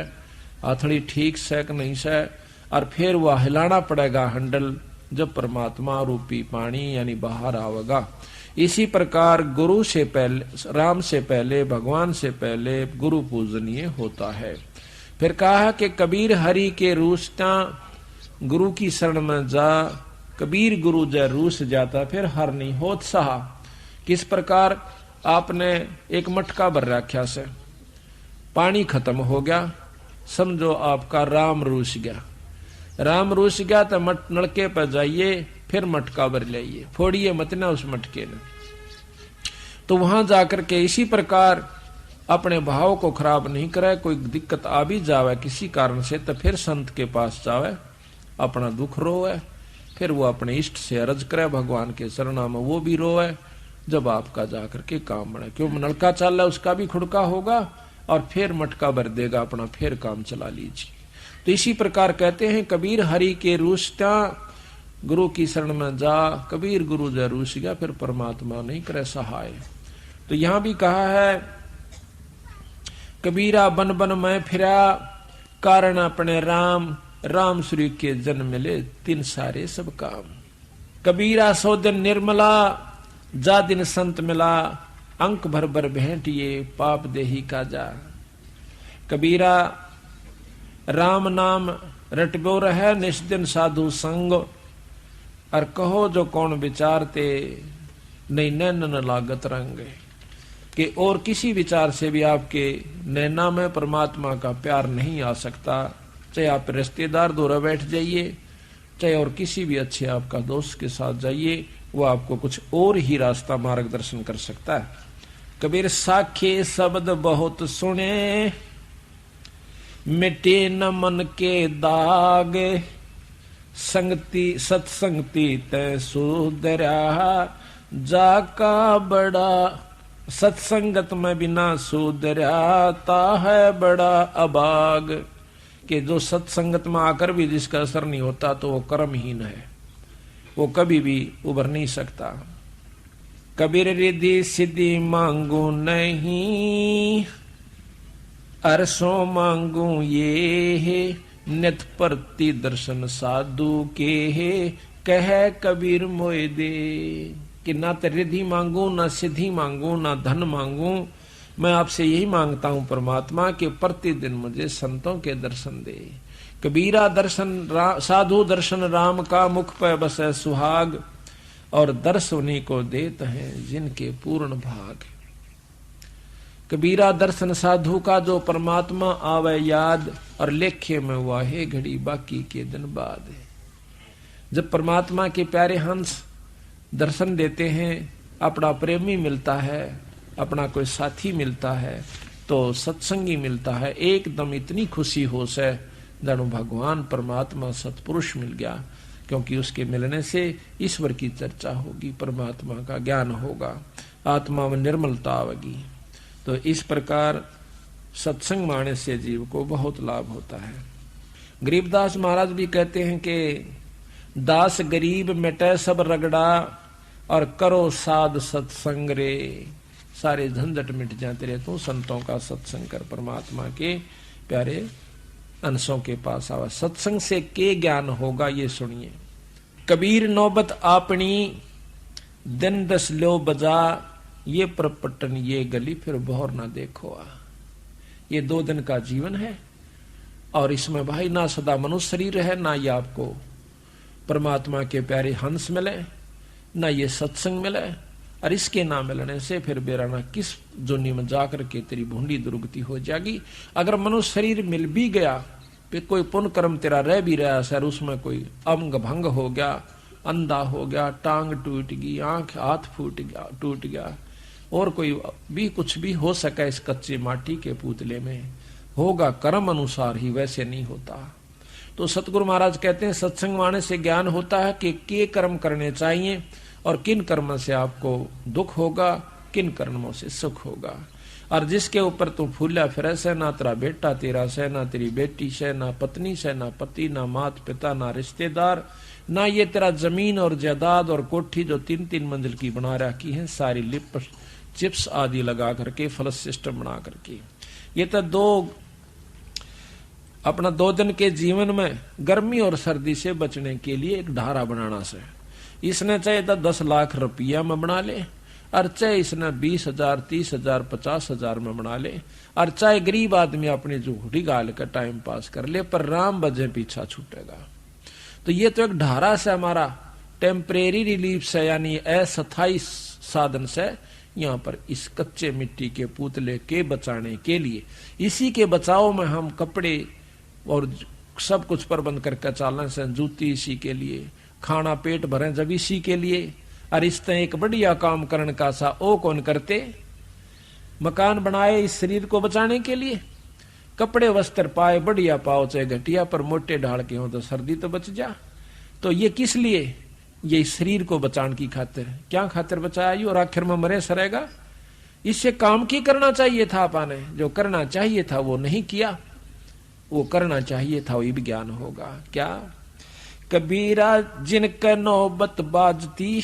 हथड़ी ठीक से कि नहीं से, और फिर वह हिलाना पड़ेगा हैंडल, जब परमात्मा रूपी पानी यानी बाहर आवेगा। इसी प्रकार गुरु से पहले, राम से पहले, भगवान से पहले गुरु पूजनीय होता है। फिर कहा कि कबीर हरि के रूसता, गुरु की शरण में जा। कबीर गुरु जय रूस जाता, फिर हर नहीं होत सहा। किस प्रकार? आपने एक मटका भर रखा से, पानी खत्म हो गया, समझो आपका राम रूस गया। राम रूस गया तो नलके पर जाइए, फिर मटका भर लाइए, फोड़िए मत ना उस मटके ने। तो वहां जाकर के इसी प्रकार अपने भाव को खराब नहीं करे। कोई दिक्कत आ भी जावे किसी कारण से, तो फिर संत के पास जावे, अपना दुख रोवे, फिर वो अपने इष्ट से अर्ज करे, भगवान के चरणों में वो भी रोवे, जब आपका जाकर के काम बने। क्यों नलका चल रहा है उसका भी खुड़का होगा और फिर मटका भर देगा अपना, फिर काम चला लीजिए। तो इसी प्रकार कहते हैं कबीर हरि के रूसता गुरु की शरण में जा, कबीर गुरु जय रूस गया फिर परमात्मा नहीं करे सहाय। तो यहां भी कहा है कबीरा बन बन मैं फिरा कारण अपने राम, राम श्री के जन्म मिले तीन सारे सब काम। कबीरा सौ दिन निर्मला जा दिन संत मिला, अंक भर भर भेंटिए पाप देही का जा। कबीरा राम नाम रटबो रहे निष्दिन साधु संग, और कहो जो कौन विचारते नहीं नैन न लागत रंग। कि और किसी विचार से भी आपके नैना में परमात्मा का प्यार नहीं आ सकता, चाहे आप रिश्तेदार दूर बैठ जाइए, चाहे और किसी भी अच्छे आपका दोस्त के साथ जाइए, वो आपको कुछ और ही रास्ता मार्गदर्शन कर सकता है। कबीर साखे शब्द बहुत सुने मिटे न मन के दाग, संगति सत्संगति तय सुधरा जाका बड़ा। सत्संगत में बिना सुधराता है बड़ा अभाग। कि जो सत्संगत में आकर भी जिसका असर नहीं होता तो वो कर्महीन है, वो कभी भी उभर नहीं सकता। कबीर रिद्धि सिद्धि मांगू नहीं, अरसों मांगू ये है नित प्रति दर्शन साधु के है, कह कबीर मोए दे। कि ना तो रिद्धि मांगू, ना सिद्धि मांगू, ना धन मांगू, मैं आपसे यही मांगता हूं परमात्मा कि प्रतिदिन मुझे संतों के दर्शन दे। कबीरा दर्शन साधु दर्शन राम का, मुख पे बसे सुहाग, और दर्श उन्हीं को देते हैं जिनके पूर्ण भाग। कबीरा दर्शन साधु का जो परमात्मा आवे याद, और लेखे में वाहे घड़ी बाकी के दिन बाद। जब परमात्मा के प्यारे हंस दर्शन देते हैं, अपना प्रेमी मिलता है, अपना कोई साथी मिलता है, तो सत्संगी मिलता है, एकदम इतनी खुशी हो से जानो भगवान परमात्मा सतपुरुष मिल गया। क्योंकि उसके मिलने से ईश्वर की चर्चा होगी, परमात्मा का ज्ञान होगा, आत्मा में निर्मलता आवेगी। तो इस प्रकार सत्संग माने से जीव को बहुत लाभ होता है। गरीबदास महाराज भी कहते हैं कि दास गरीब मिटे सब रगड़ा, और करो साध सत्संग रे, सारे झंझट मिट जाते रहे। तो संतों का सत्संग कर परमात्मा के प्यारे अंशों के पास आवा। सत्संग से के ज्ञान होगा ये सुनिए। कबीर नौबत आपनी दिन दस लो बजा, ये परपटन ये गली फिर बहर ना देखो आ। ये 2 दिन का जीवन है, और इसमें भाई ना सदा मनुष्य शरीर है, ना ये आपको परमात्मा के प्यारे हंस मिले, ना ये सत्संग मिले, और इसके ना मिलने से फिर बेराना किस जोनी में जाकर के तेरी भूंडी दुर्गति हो जाएगी। अगर मनुष्य शरीर मिल भी गया, फिर कोई पुण्य कर्म तेरा रह भी रहा सर, उसमें कोई अंग भंग हो गया, अंधा हो गया, टांग टूट गई, आंख हाथ टूट गया, और कोई भी कुछ भी हो सका इस कच्चे माटी के पुतले में, होगा कर्म अनुसार ही, वैसे नहीं होता। तो सतगुरु महाराज कहते हैं सत्संग माने से ज्ञान होता है कि के कर्म करने चाहिए, और किन कर्मों से आपको दुख होगा, किन कर्मों से सुख होगा। और जिसके ऊपर तू फूला फिर से, ना तेरा बेटा तेरा से, ना तेरी बेटी से, ना पत्नी से, ना पति, ना मात पिता, ना रिश्तेदार, ना ये तेरा जमीन और जायदाद और कोठी जो 3-3 मंजिल की बना रखी है, सारी लिप चिप्स आदि लगा करके, फ्लश सिस्टम बना करके, ये तो अपना 2 दिन के जीवन में गर्मी और सर्दी से बचने के लिए एक ढारा बनाना से, इसने चाहे तो 10 लाख रुपया में बना ले, और चाहे इसने 20,000, 30,000, 50,000 में बना ले, और चाहे गरीब आदमी अपनी झोपड़ी गाल कर टाइम पास कर ले, पर राम बजे पीछा छूटेगा। तो ये तो एक ढारा से हमारा टेम्परेरी रिलीफ से, यानी अस्थायी साधन से, यहाँ पर इस कच्चे मिट्टी के पुतले के बचाने के लिए, इसी के बचाव में हम कपड़े और सब कुछ प्रबंध करके चलने से, जूती इसी के लिए, खाना पेट भरे जब इसी के लिए, और इस तरह एक बढ़िया काम करने का सा ओ कौन करते, मकान बनाए इस शरीर को बचाने के लिए, कपड़े वस्त्र पाए बढ़िया पाओ चाहे घटिया, पर मोटे ढाल के हो तो सर्दी तो बच जा। तो ये किस लिए ये शरीर को बचाने की खातिर, क्या खातिर बचाया यू, और आखिर में मरे सरेगा। इससे काम की करना चाहिए था आपने, जो करना चाहिए था वो नहीं किया, वो करना चाहिए था वही विज्ञान होगा। क्या कबीरा जिनका नौबत बाजती,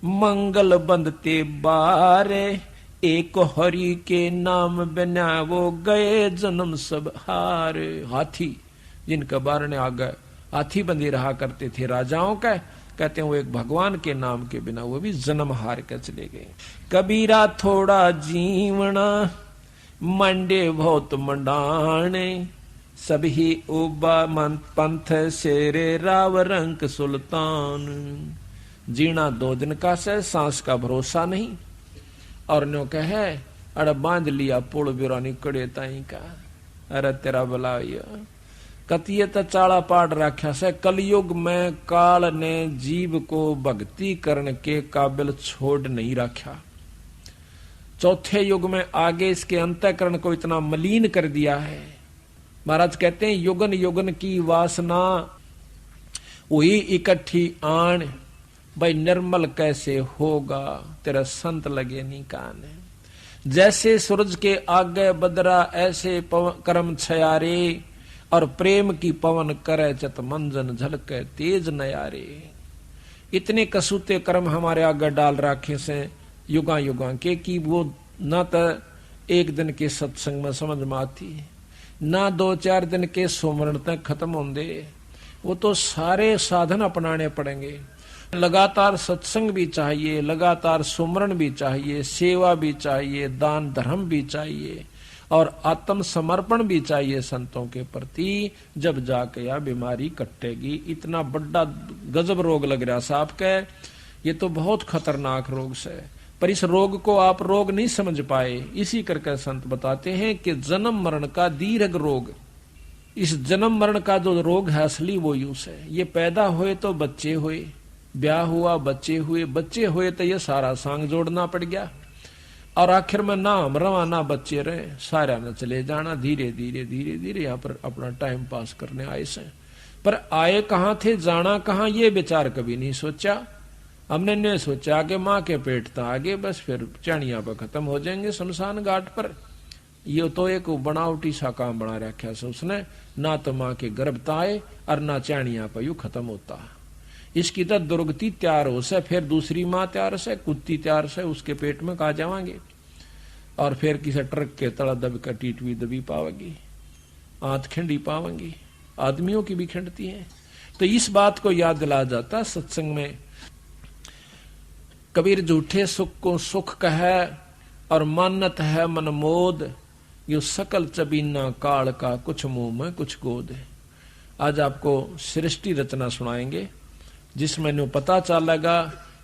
मंगल बंदते बारे, एक हरि के नाम बिना वो गए जन्म सब हारे। हाथी जिनका बारने आ गए, हाथी बंदी रहा करते थे राजाओं का, कहते हैं वो एक भगवान के नाम के बिना वो भी जन्म हार कर चले गए। कबीरा थोड़ा जीवना, मंडे बहुत मंडाने, सभी उबा मन पंथ शेरे राव रंक सुल्तान। जीना 2 दिन का से, सांस का भरोसा नहीं, और नो कहे अरे बांध लिया पुल बिरानी कड़े ताई का, अरे तेरा भला कतिये तो चाड़ा पाड़ रखा से। कलयुग में काल ने जीव को भक्ति करने के काबिल छोड़ नहीं रखा। चौथे युग में आगे इसके अंतःकरण को इतना मलिन कर दिया है। महाराज कहते हैं युगन युगन की वासना वही इकट्ठी आन, भाई निर्मल कैसे होगा, तेरा संत लगे नहीं कान। जैसे सूरज के आगे बदरा ऐसे कर्म छयारे, और प्रेम की पवन करे चत मंजन झलके तेज नयारे। इतने कसूते कर्म हमारे आगे डाल रखे से युगा युगा के कि वो न तो एक दिन के सत्संग में समझ में आती, ना 2-4 दिन के सुमरण तक खत्म होंगे। वो तो सारे साधन अपनाने पड़ेंगे। लगातार सत्संग भी चाहिए, लगातार सुमरण भी चाहिए, सेवा भी चाहिए, दान धर्म भी चाहिए, और आत्म समर्पण भी चाहिए संतों के प्रति। जब जाके यह बीमारी कटेगी। इतना बड़ा गजब रोग लग रहा साहब के, ये तो बहुत खतरनाक रोग से, पर इस रोग को आप रोग नहीं समझ पाए। इसी करके संत बताते हैं कि जन्म मरण का दीर्घ रोग, इस जन्म मरण का जो रोग है असली वो यूस है। ये पैदा हुए तो बच्चे हुए, ब्याह हुआ बच्चे हुए, बच्चे हुए तो ये सारा सांग जोड़ना पड़ गया, और आखिर में ना हम रवाना बच्चे रहे, सारा न चले जाना। धीरे धीरे धीरे धीरे यहाँ पर अपना टाइम पास करने आए से, पर आए कहाँ थे जाना कहाँ ये विचार कभी नहीं सोचा। हमने नहीं सोचा कि माँ के पेट था आगे, बस फिर चाणिया पर खत्म हो जाएंगे शमशान घाट पर। ये तो एक बनावटी सा काम बना रखा है उसने, ना तो माँ के गर्भ आए और ना चाणिया पर यू खत्म होता। इसकी तो दुर्गति तैयार हो से, फिर दूसरी माँ तैयार से, कुत्ती तैयार से, उसके पेट में कहा जावांगे, और फिर किसी ट्रक के तला दब कर टीटवी दबी पावेगी, आंत खिंडी पावेंगी। आदमियों की भी खिंडती है। तो इस बात को याद दिला जाता सत्संग में। कबीर झूठे सुख को सुख कहे, और मानत है मन मोद, यो सकल चबीना काल का, कुछ मुंह में कुछ गोद। आज आपको सृष्टि रचना सुनाएंगे जिसमें नो पता चलेगा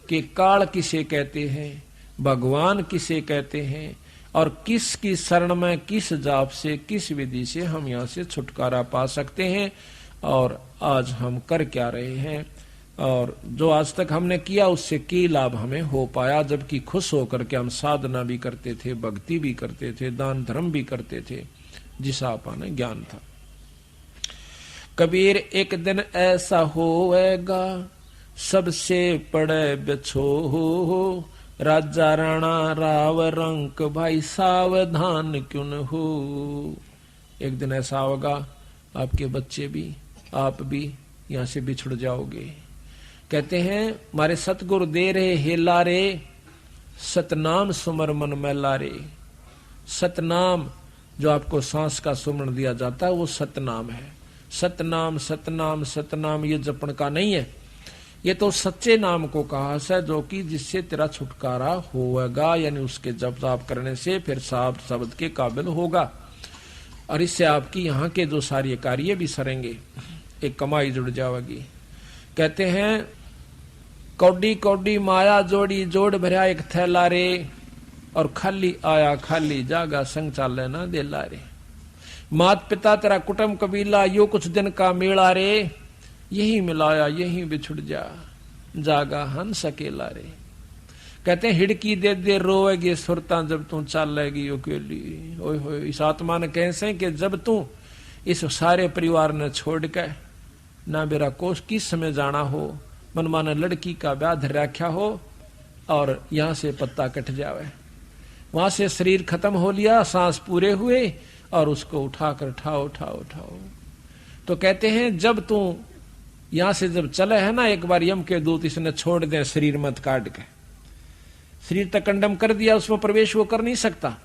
कि काल किसे कहते हैं, भगवान किसे कहते हैं, और किसकी शरण में किस जाप से किस विधि से हम यहाँ से छुटकारा पा सकते हैं, और आज हम कर क्या रहे हैं, और जो आज तक हमने किया उससे की लाभ हमें हो पाया। जबकि खुश होकर के हम साधना भी करते थे, भक्ति भी करते थे, दान धर्म भी करते थे, जिसा आपने ज्ञान था। कबीर एक दिन ऐसा होएगा, सबसे पड़े बिछो हो, राजा राणा राव रंक, भाई सावधान क्यों न हो। एक दिन ऐसा होगा आपके बच्चे भी आप भी यहाँ से बिछुड़ जाओगे। कहते हैं हमारे सतगुरु दे रहे हेला रे, सतनाम सुमर मन मैला रे। सतनाम जो आपको सांस का सुमरण दिया जाता है वो सतनाम है। सतनाम सतनाम सतनाम ये जपन का नहीं है, ये तो सच्चे नाम को कहा है, जो कि जिससे तेरा छुटकारा होगा, यानी उसके जप जाप करने से फिर साफ शब्द के काबिल होगा, और इससे आपकी यहाँ के जो सारे कार्य भी सरेंगे, एक कमाई जुड़ जाएगी। कहते हैं कौडी कौडी माया जोड़ी, जोड़ भरा एक थैला रे, और खाली आया खाली जागा, संग चाले ना देला रे। मात पिता तेरा कुटुंब कबीला, यो कुछ दिन का मेला रे, यही मिलाया यही बिछुड़ जा, जागा हंस अकेला रे। कहते हैं हिड़की दे दे रोएगी सुरता, जब तू चलेगी अकेली। ओए होए, इस आत्मा ने कैसे कि जब तू इस सारे परिवार ने छोड़ के ना मेरा कोष किस समय जाना हो, मनमाना लड़की का ब्याह धर रखा हो और यहां से पत्ता कट जावे, वहां से शरीर खत्म हो लिया, सांस पूरे हुए और उसको उठाकर उठाओ उठाओ उठाओ। तो कहते हैं जब तू यहां से जब चले है ना, एक बार यम के दूत इसने छोड़ दे शरीर मत काट के, शरीर तक कंडम कर दिया, उसमें प्रवेश वो कर नहीं सकता।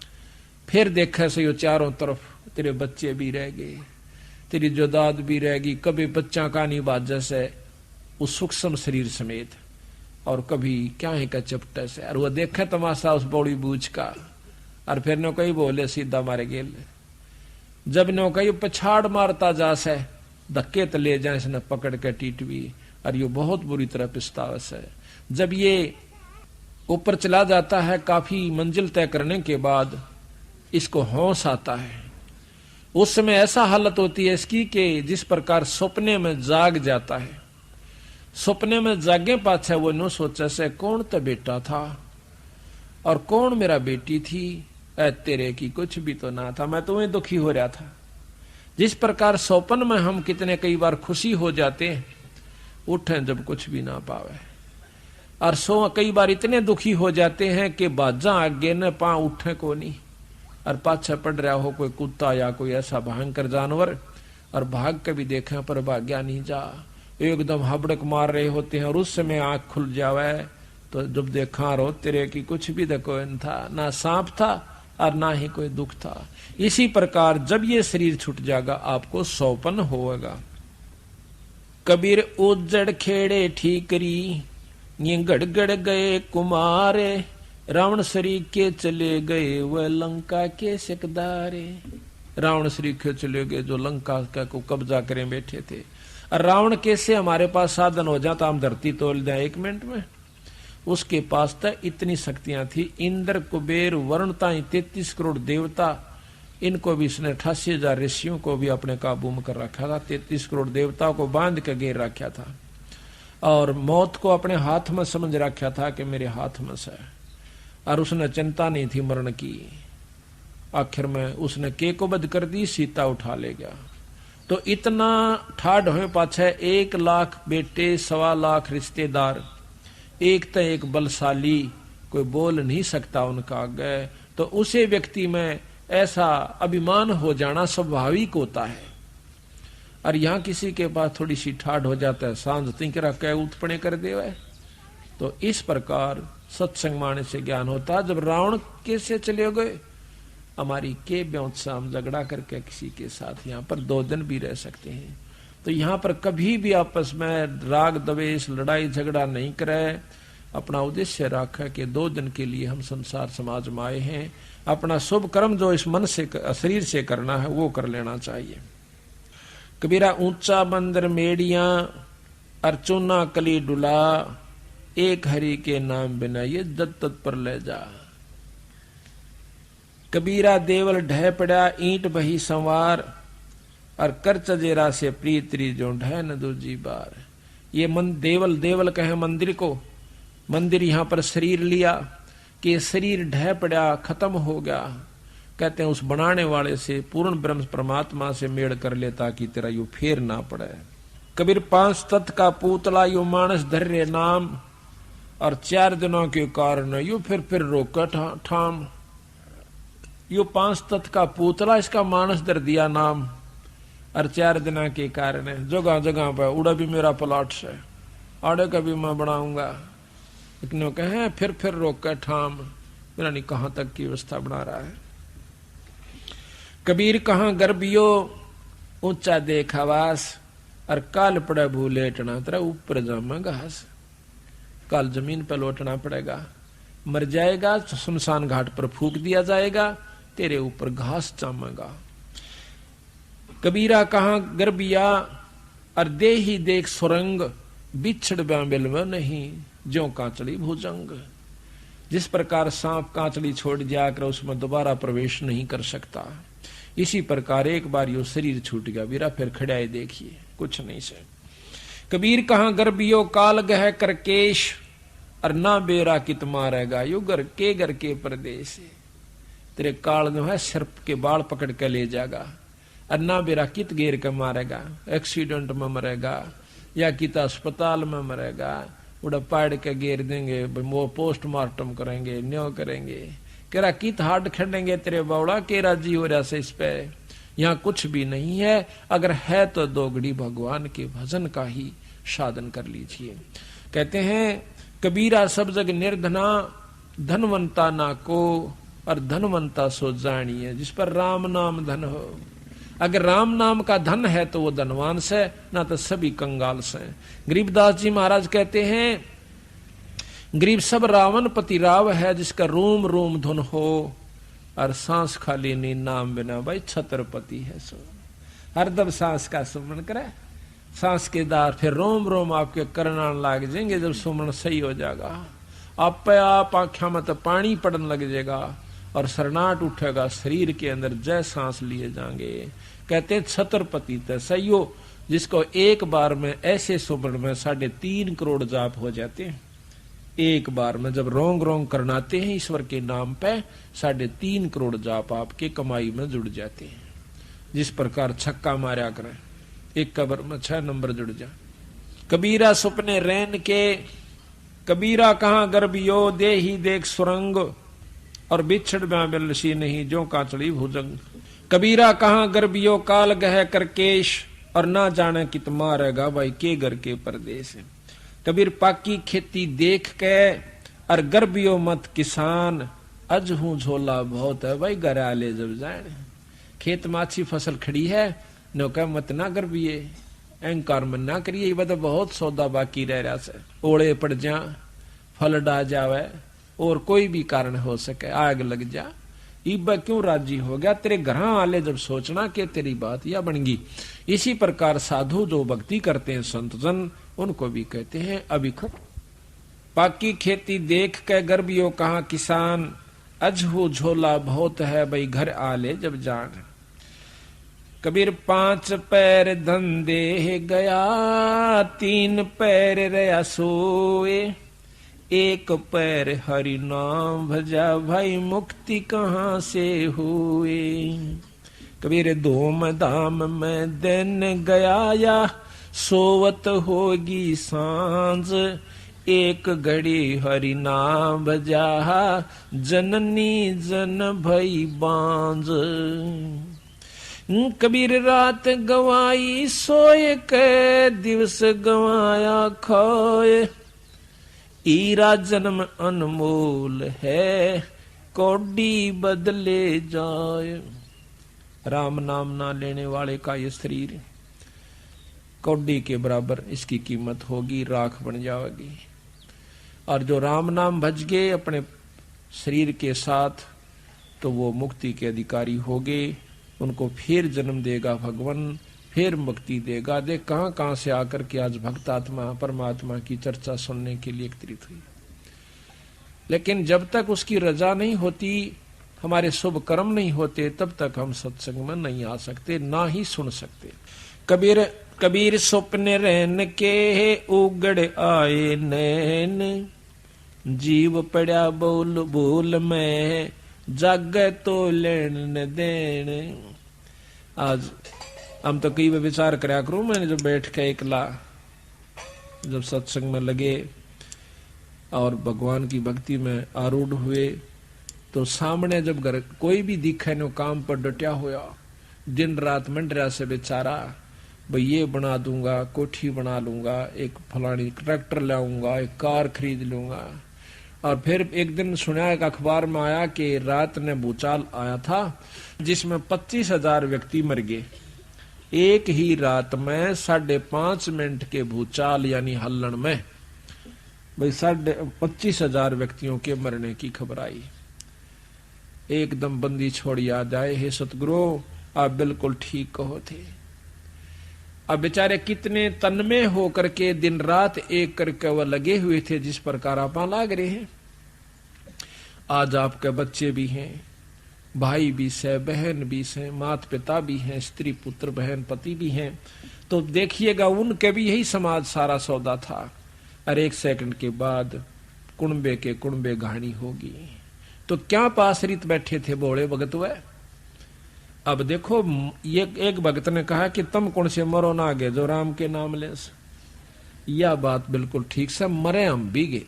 फिर देखा से यो चारों तरफ तेरे बच्चे भी रह गए, तेरी जोदाद भी रहेगी, कभी बच्चा का नहीं बाजा से उस सूक्ष्म शरीर समेत, और कभी क्या है का चपटे से। और वो देखे तमाशा उस बौड़ी बूझ का, और फिर नो कही बोले सीधा मारे गेल। जब नो कही पछाड़ मारता जा से धक्के तो ले जाए इसने पकड़ के टीटवी, और ये बहुत बुरी तरह पिस्तावस है। जब ये ऊपर चला जाता है काफी मंजिल तय करने के बाद इसको होश आता है, उस समय ऐसा हालत होती है इसकी कि जिस प्रकार सपने में जाग जाता है, सपने में जागे पाछे वो नो सोचे से कौन तो बेटा था और कौन मेरा बेटी थी, ऐ तेरे की कुछ भी तो ना था, मैं तुम्हें दुखी हो रहा था। जिस प्रकार सपन में हम कितने कई बार खुशी हो जाते हैं, उठे जब कुछ भी ना पावे, और सो कई बार इतने दुखी हो जाते हैं कि बाजा आगे न पा उठे को नहीं, और पाछा पड़ रहा हो कोई कुत्ता या कोई ऐसा भयंकर जानवर, और भाग के भी देखे पर भाग्या नहीं जा, एकदम हबड़क मार रहे होते हैं, और उस समय आंख खुल जावे तो जब देखा रो तेरे की कुछ भी देखो न था, ना सांप था और ना ही कोई दुख था। इसी प्रकार जब ये शरीर छूट जाएगा आपको सौपन होगा। कबीर उज्जड़ खेड़े ठीकरी ये गड़गड़ गए कुमारे, रावण श्री के चले गए वह लंका के सिकदारे। रावण श्री के चले गए जो लंका का को कब्जा करे बैठे थे। और रावण कैसे हमारे पास साधन हो जाता, हम धरती तोड़ दें 1 मिनट में। उसके पास तो इतनी शक्तियां थी, इंद्र कुबेर वरुण ताई 33 करोड़ देवता, इनको भी इसने 88,000 ऋषियों को भी अपने काबू में कर रखा था, 33 करोड़ देवताओं को बांध के घेर रखा था, और मौत को अपने हाथ में समझ रखा था कि मेरे हाथ में से, और उसने चिंता नहीं थी मरण की। आखिर में उसने के को बध कर दी, सीता उठा ले गया। तो इतना ठाड हुए पाछे 1 लाख बेटे, 1.25 लाख रिश्तेदार, एक तो एक बलशाली, कोई बोल नहीं सकता उनका आगे। तो उसे व्यक्ति में ऐसा अभिमान हो जाना स्वाभाविक होता है, और यहां किसी के पास थोड़ी सी ठाड हो जाता है, सांझ तिंकरा कह उत्पने कर देवे। तो इस प्रकार सत्संग माने से ज्ञान होता। जब रावण कैसे चले गए, हमारी के ब्योत से हम झगड़ा करके किसी के साथ यहाँ पर 2 दिन भी रह सकते हैं। तो यहाँ पर कभी भी आपस में राग द्वेष लड़ाई झगड़ा नहीं करे, अपना उद्देश्य रखा कि 2 दिन के लिए हम संसार समाज में आए हैं, अपना शुभ कर्म जो इस मन से शरीर से करना है वो कर लेना चाहिए। कबीरा ऊंचा बंदर मेड़ियां अर्चुना कली डुला, एक हरि के नाम बिना ये दत्त पर ले जा। कबीरा देवल ढह पड़ा ईंट बही संवार, और कर चजेरा से प्रीतरी जो ढह न दूजी बार। ये मन देवल कहे मंदिर को, मंदिर यहाँ पर शरीर लिया कि शरीर ढह पड़ा खत्म हो गया। कहते हैं उस बनाने वाले से पूर्ण ब्रह्म परमात्मा से मेल कर ले ताकि तेरा यू फेर ना पड़े। कबीर 5 तत्व का पूतला यू मानस धर्य नाम, और 4 दिनों के कारण यू फिर रोक ठाम। यू 5 तत्व का पूतला, इसका मानस धर दिया नाम, और 4 दिन के कारण जगह जगह पर उड़ा भी मेरा प्लॉट से, आड़े का भी मैं बनाऊंगा। लेकिन कहे फिर रोक ठाम, मेरा नहीं कहां तक की व्यवस्था बना रहा है। कबीर कहां गर्भियो ऊंचा देखावास, और काल पड़े भूलेटना तेरा ऊपर जमा घास। काल जमीन पर लौटना पड़ेगा, मर जाएगा तो शमशान घाट पर फूक दिया जाएगा, तेरे ऊपर घास जमेगा। कबीरा कहां गर्भिया और दे ही देख सुरंग, बिछड़ बैबिल में नहीं ज्यों कांचड़ी भुजंग। जिस प्रकार सांप कांचड़ी छोड़ जाकर उसमें दोबारा प्रवेश नहीं कर सकता, इसी प्रकार एक बार यो शरीर छूट गया बीरा, फिर खड़ाए देखिए कुछ नहीं से। कबीर कहां गर्भियो काल गह करकेश, और ना बेरा कित मारेगा यू घर के परदेश। तेरे काल जो है सर्प के बाल पकड़ के ले जाएगा, और ना बेरा कित घेर के मारेगा, एक्सीडेंट में मरेगा या किता अस्पताल में मरेगा, उड़ा पाड़ के घेर देंगे, वो पोस्टमार्टम करेंगे, न्यो करेंगे, केरा कित हार्ड खेलेंगे तेरे बावड़ा, केरा जी हो रहा से इस पे। यहाँ कुछ भी नहीं है, अगर है तो दोगड़ी भगवान के भजन का ही साधन कर लीजिए। कहते हैं कबीरा सब जग निर्धना, धनवंता ना को, और धनवंता सो जानिए जिस पर राम नाम धन हो। अगर राम नाम का धन है तो वो धनवान से, ना तो सभी कंगाल से। गरीबदास जी महाराज कहते हैं गरीब सब रावण पति राव है, जिसका रोम रोम धुन हो, और सांस खाली नहीं नाम बिना भाई छत्रपति है सो। हरदम सांस का सुमन करे, सांस के दार फिर रोम रोम आपके करना लग जाएंगे। जब सुमन सही हो जाएगा, आप आंखों में तो पानी पड़ने लग जाएगा और सरनाट उठेगा शरीर के अंदर, जय सांस लिए जाएंगे। कहते हैं छत्रपति तो सही हो, जिसको एक बार में ऐसे सुमन में 3.5 करोड़ जाप हो जाते हैं। एक बार में जब रोंग रोंग करनाते हैं ईश्वर के नाम पे, 3.5 करोड़ जाप आपके कमाई में जुड़ जाते हैं। जिस प्रकार छक्का मारा करें, एक कबर में 6 नंबर जुड़ जा। कबीरा सुपने रैन के, कबीरा कहाँ गर्भियो दे ही देख सुरंग, और बिछड़ बिलसी नहीं जो काचड़ी भुजंग। कबीरा कहाँ गर्भियो काल गह करकेश, और ना जाने कित मारेगा भाई के घर के परदेश। कबीर पाकी खेती देख के, और गर्भियो मत किसान, अज हूं झोला बहुत है भाई घर आले जब जाए। खेत में अच्छी फसल खड़ी है, नो कह मत ना गर्भिये, अहंकार मन ना करिए, वह तो बहुत सौदा बाकी रह रहा से। ओड़े पड़ जा, फल डा जावे, और कोई भी कारण हो सके, आग लग जा, इब क्यों राजी हो गया, तेरे घर आले जब सोचना कि तेरी बात या बनेगी। इसी प्रकार साधु जो भक्ति करते हैं संत जन, उनको भी कहते हैं अभिखत। पाकी खेती देख के गर्भियों कहा किसान, अजहू झोला बहुत है भाई घर आले जब जान। कबीर 5 पैर धंधे गया, 3 पैर रया सोए, 1 पैर हरि नाम भजा, भाई मुक्ति कहाँ से हुए। कबीर धूम धाम में दिन गया या, सोवत होगी सांझ, 1 घड़ी हरि नाम भजा, जननी जन भई बांझ। कबीर रात गवाई सोए के, दिवस गवाया खोए, ईरा जन्म अनमोल है, कौड़ी बदले जाए। राम नाम ना लेने वाले का ये शरीर कौड़ी के बराबर इसकी कीमत होगी, राख बन जाएगी। और जो राम नाम भज गए अपने शरीर के साथ, तो वो मुक्ति के अधिकारी होगे। उनको फिर जन्म देगा भगवान, फिर मुक्ति देगा। देख कहां कहां से आकर के आज भक्त आत्मा परमात्मा की चर्चा सुनने के लिए एकत्रित हुई। लेकिन जब तक उसकी रजा नहीं होती, हमारे शुभ कर्म नहीं होते, तब तक हम सत्संग में नहीं आ सकते, ना ही सुन सकते। कबीर स्वप्न रहन के उगड़ आए नैन, जीव पड़ा बोल बोल में, जागे तो लेन देन। आज हम तो कई विचार करया करूं, मैंने जो बैठ के एकला जब सत्संग में लगे और भगवान की भक्ति में आरूढ़ हुए, तो सामने जब घर कोई भी दिखे नो काम पर डटा हुआ, दिन रात मंडरा से बेचारा, भाई ये बना दूंगा, कोठी बना लूंगा, एक फलानी ट्रैक्टर लाऊंगा, एक कार खरीद लूंगा। और फिर एक दिन सुना, एक अखबार में आया कि रात ने भूचाल आया था जिसमें 25,000 व्यक्ति मर गए। एक ही रात में 5.5 मिनट के भूचाल यानी हल्लण में भाई 25,000 व्यक्तियों के मरने की खबर आई। एकदम बंदी छोड़ याद आए, हे सतगुरु आप बिल्कुल ठीक कहो थे। अब बेचारे कितने तन्मय होकर के दिन रात एक करके वह लगे हुए थे, जिस प्रकार आप लाग रहे हैं। आज आपके बच्चे भी हैं, भाई भी से, बहन भी से, माता पिता भी हैं, स्त्री पुत्र बहन पति भी हैं, तो देखिएगा उनके भी यही समाज सारा सौदा था। और 1 सेकंड के बाद कुणबे के कुणबे कहानी होगी। तो क्या पासरित बैठे थे बोले भगत वह। अब देखो, ये एक भगत ने कहा कि तुम कौन से मरो ना आगे जो राम के नाम ले। यह बात बिल्कुल ठीक से, मरे हम भी गए,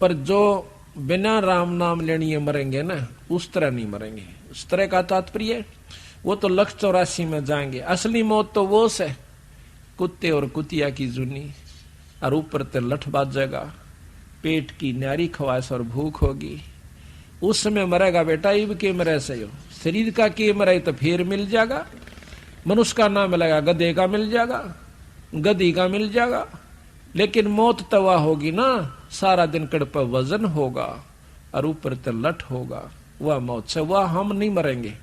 पर जो बिना राम नाम लेनी मरेंगे ना, उस तरह नहीं मरेंगे। उस तरह का तात्पर्य वो तो 184 में जाएंगे। असली मौत तो वो से कुत्ते और कुतिया की जुनी, और ऊपर ते लठ बाजेगा, पेट की न्यारी ख्वाहिश और भूख होगी, उस समय मरेगा बेटा। इब के मरे से हो, शरीर का के मरे तो फिर मिल जाएगा, मनुष्य का ना मिलेगा, गधे का मिल जाएगा, गधी का मिल जाएगा, लेकिन मौत तवा होगी ना, सारा दिन कड़ पर वजन होगा और ऊपर ते लठ होगा, वह मौत से वह हम नहीं मरेंगे।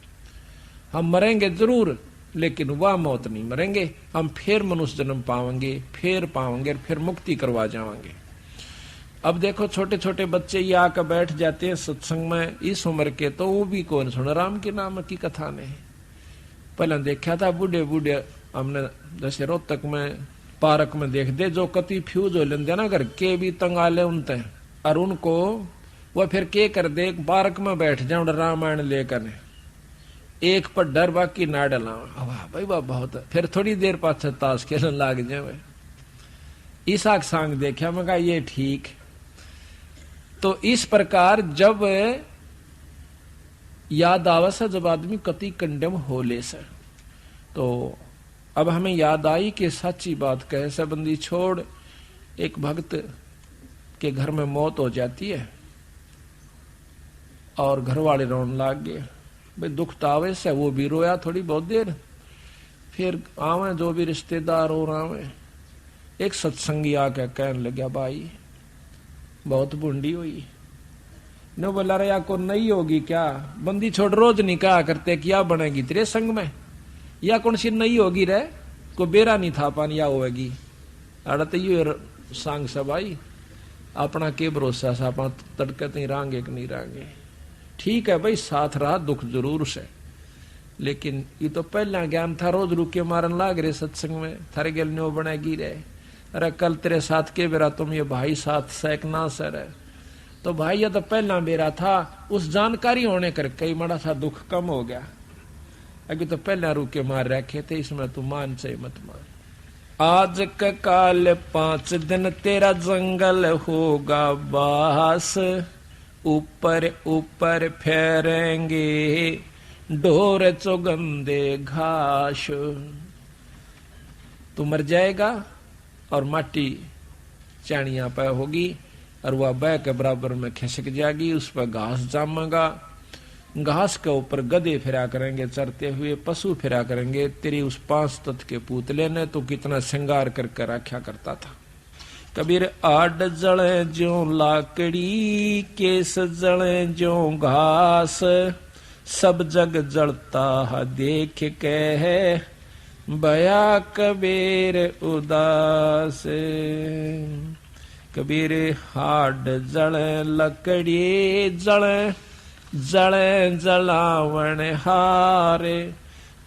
हम मरेंगे जरूर, लेकिन वह मौत नहीं मरेंगे। हम फिर मनुष्य जन्म पाएंगे, फिर मुक्ति करवा जाएंगे। अब देखो छोटे छोटे बच्चे ये आकर बैठ जाते हैं सत्संग में इस उम्र के, तो वो भी कौन सुन राम के नाम की कथा ने। पहले देखा था बूढ़े बूढ़े, हमने जैसे रोहतक में पार्क में देख दे, जो कति फ्यूज हो लेंगे ना घर के भी तंगाले उनते, और उनको वह फिर के कर दे, पार्क में बैठ जाओ रामायण लेकर, एक पर डर बाकी ना डला, वाह भाई वाह बहुत, फिर थोड़ी देर पास ताश खेलने लग जाए। ईसा सांग देखा, मैं कहा ये ठीक। तो इस प्रकार जब याद आवे से, जब आदमी कति कंडम हो ले से, तो अब हमें याद आई कि सच्ची बात कहे से बंदी छोड़, एक भक्त के घर में मौत हो जाती है और घर वाले रोने लग गए। भाई दुख तो आवे से, वो भी रोया थोड़ी बहुत देर, फिर आवे जो भी रिश्तेदार हो आवे। एक सत्संगी आके कहने लगा, भाई बहुत बूंदी हुई न, बोला रहा को नहीं होगी क्या, बंदी छोड़ रोज नहीं कहा करते क्या बनेगी तेरे संग में, या कौन सी नहीं होगी रे, को बेरा नहीं था पानी या होगी। अड़ते ये सांग से भाई अपना के भरोसा से, अपना तड़के नहीं रांगे कि नहीं रांगे। ठीक है भाई, साथ रहा दुख जरूर से, लेकिन ये तो पहला ज्ञान था, रोज रुके मारन लाग रहे सत्संग में, थारे गेल न्यो बनेगी रे, अरे कल तेरे साथ के बेरा तुम ये भाई साथ सैकना सर है, तो भाई ये तो पहला बेरा था, उस जानकारी होने कर कई बड़ा सा दुख कम हो गया। अभी तो पहला रुके मार रखे थे, इसमें तू मान से मत मान। आज का काल 5 दिन तेरा जंगल होगा बास, ऊपर ऊपर फेरेंगे ढोर चौगंदे घास। तू मर जाएगा और माटी चाणिया पे होगी, और वह बह के बराबर में खिसक जाएगी, उस पर घास जामेगा, घास के ऊपर गधे फिरा करेंगे चरते हुए, पशु फिरा करेंगे। तेरी उस 5 तत्व के पुतले ने तो कितना श्रृंगार करके रखा करता था। कबीर आड जले ज्यो लाकड़ी, केस जले ज्यो घास, सब जग जलता है देख के है, भया कबीर उदास। कबीर हाड जले लकड़ी जले, जले जलावण हारे,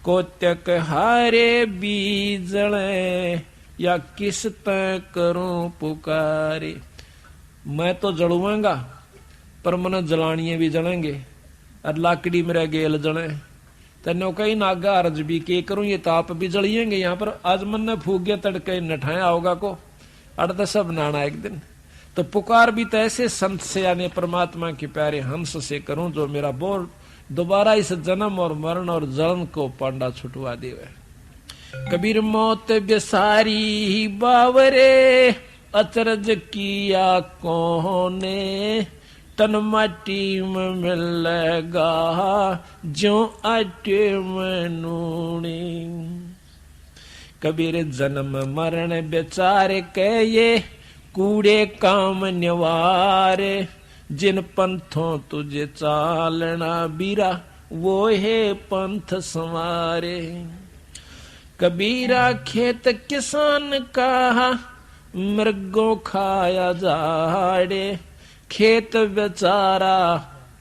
कोत्यक हारे बीजले, या किस तय करूं पुकारे। मैं तो जलूंगा पर मन जलानिए भी जलेंगे, और लाकड़ी मेरे गेल जले, तेनो कई नागा अर्ज भी के करूं, ये ताप भी जलिएंगे यहाँ पर। आज मन ने फूक गया तड़के नठाया होगा को, अड़ सब नाना एक दिन। तो पुकार भी तो ऐसे संत से यानी परमात्मा के प्यारे हंस से करूं, जो मेरा बोल दोबारा इस जन्म और मरण और जलन को पांडा छुटवा देवे। कबीर मौत बेसारी बावरे, अचरज किया कोने, तन माटी में मिलेगा जो आटे में नूनी। कबीर जन्म मरण बेचारे के ये कूड़े काम निवारे, जिन पंथों तुझे चालना बीरा, वो है पंथ संवारे। कबीरा खेत किसान का मृगों खाया जाड़े, खेत बेचारा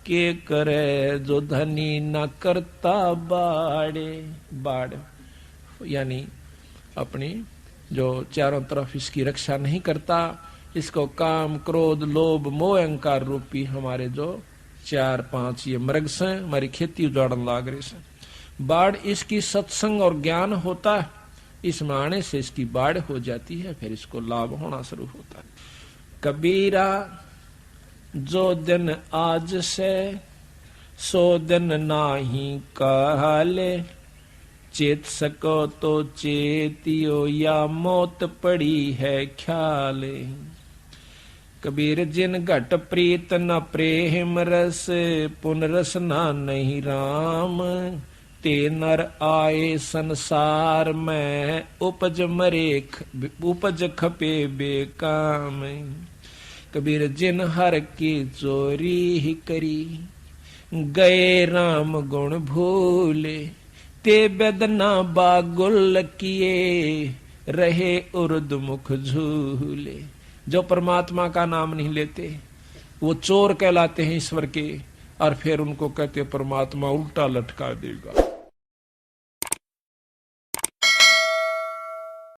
के करे जो धनी न करता बाड़े। बाड़ यानी अपनी जो चारों तरफ इसकी रक्षा नहीं करता, इसको काम क्रोध लोभ मोह अहंकार रूपी हमारे जो 4-5 ये मृग से हमारी खेती उजाड़न लाग रहे से। बाढ़ इसकी सत्संग और ज्ञान होता है इसमें आने से इसकी बाढ़ हो जाती है, फिर इसको लाभ होना शुरू होता है। कबीरा जो दिन आज से सो दिन नाही काले, चेत सको तो चेतियो या मौत पड़ी है ख्याले। कबीर जिन घट प्रीत न प्रेम रस, पुन रसना नहीं राम, ते नर आए संसार में उपज मरे उपज खपे बेकाम। कबीर जिन हर की चोरी ही करी, गए राम गुण भूले, ते बेदना बागुल किए, रहे उर्द मुख झूले। जो परमात्मा का नाम नहीं लेते वो चोर कहलाते हैं ईश्वर के, और फिर उनको कहते परमात्मा उल्टा लटका देगा।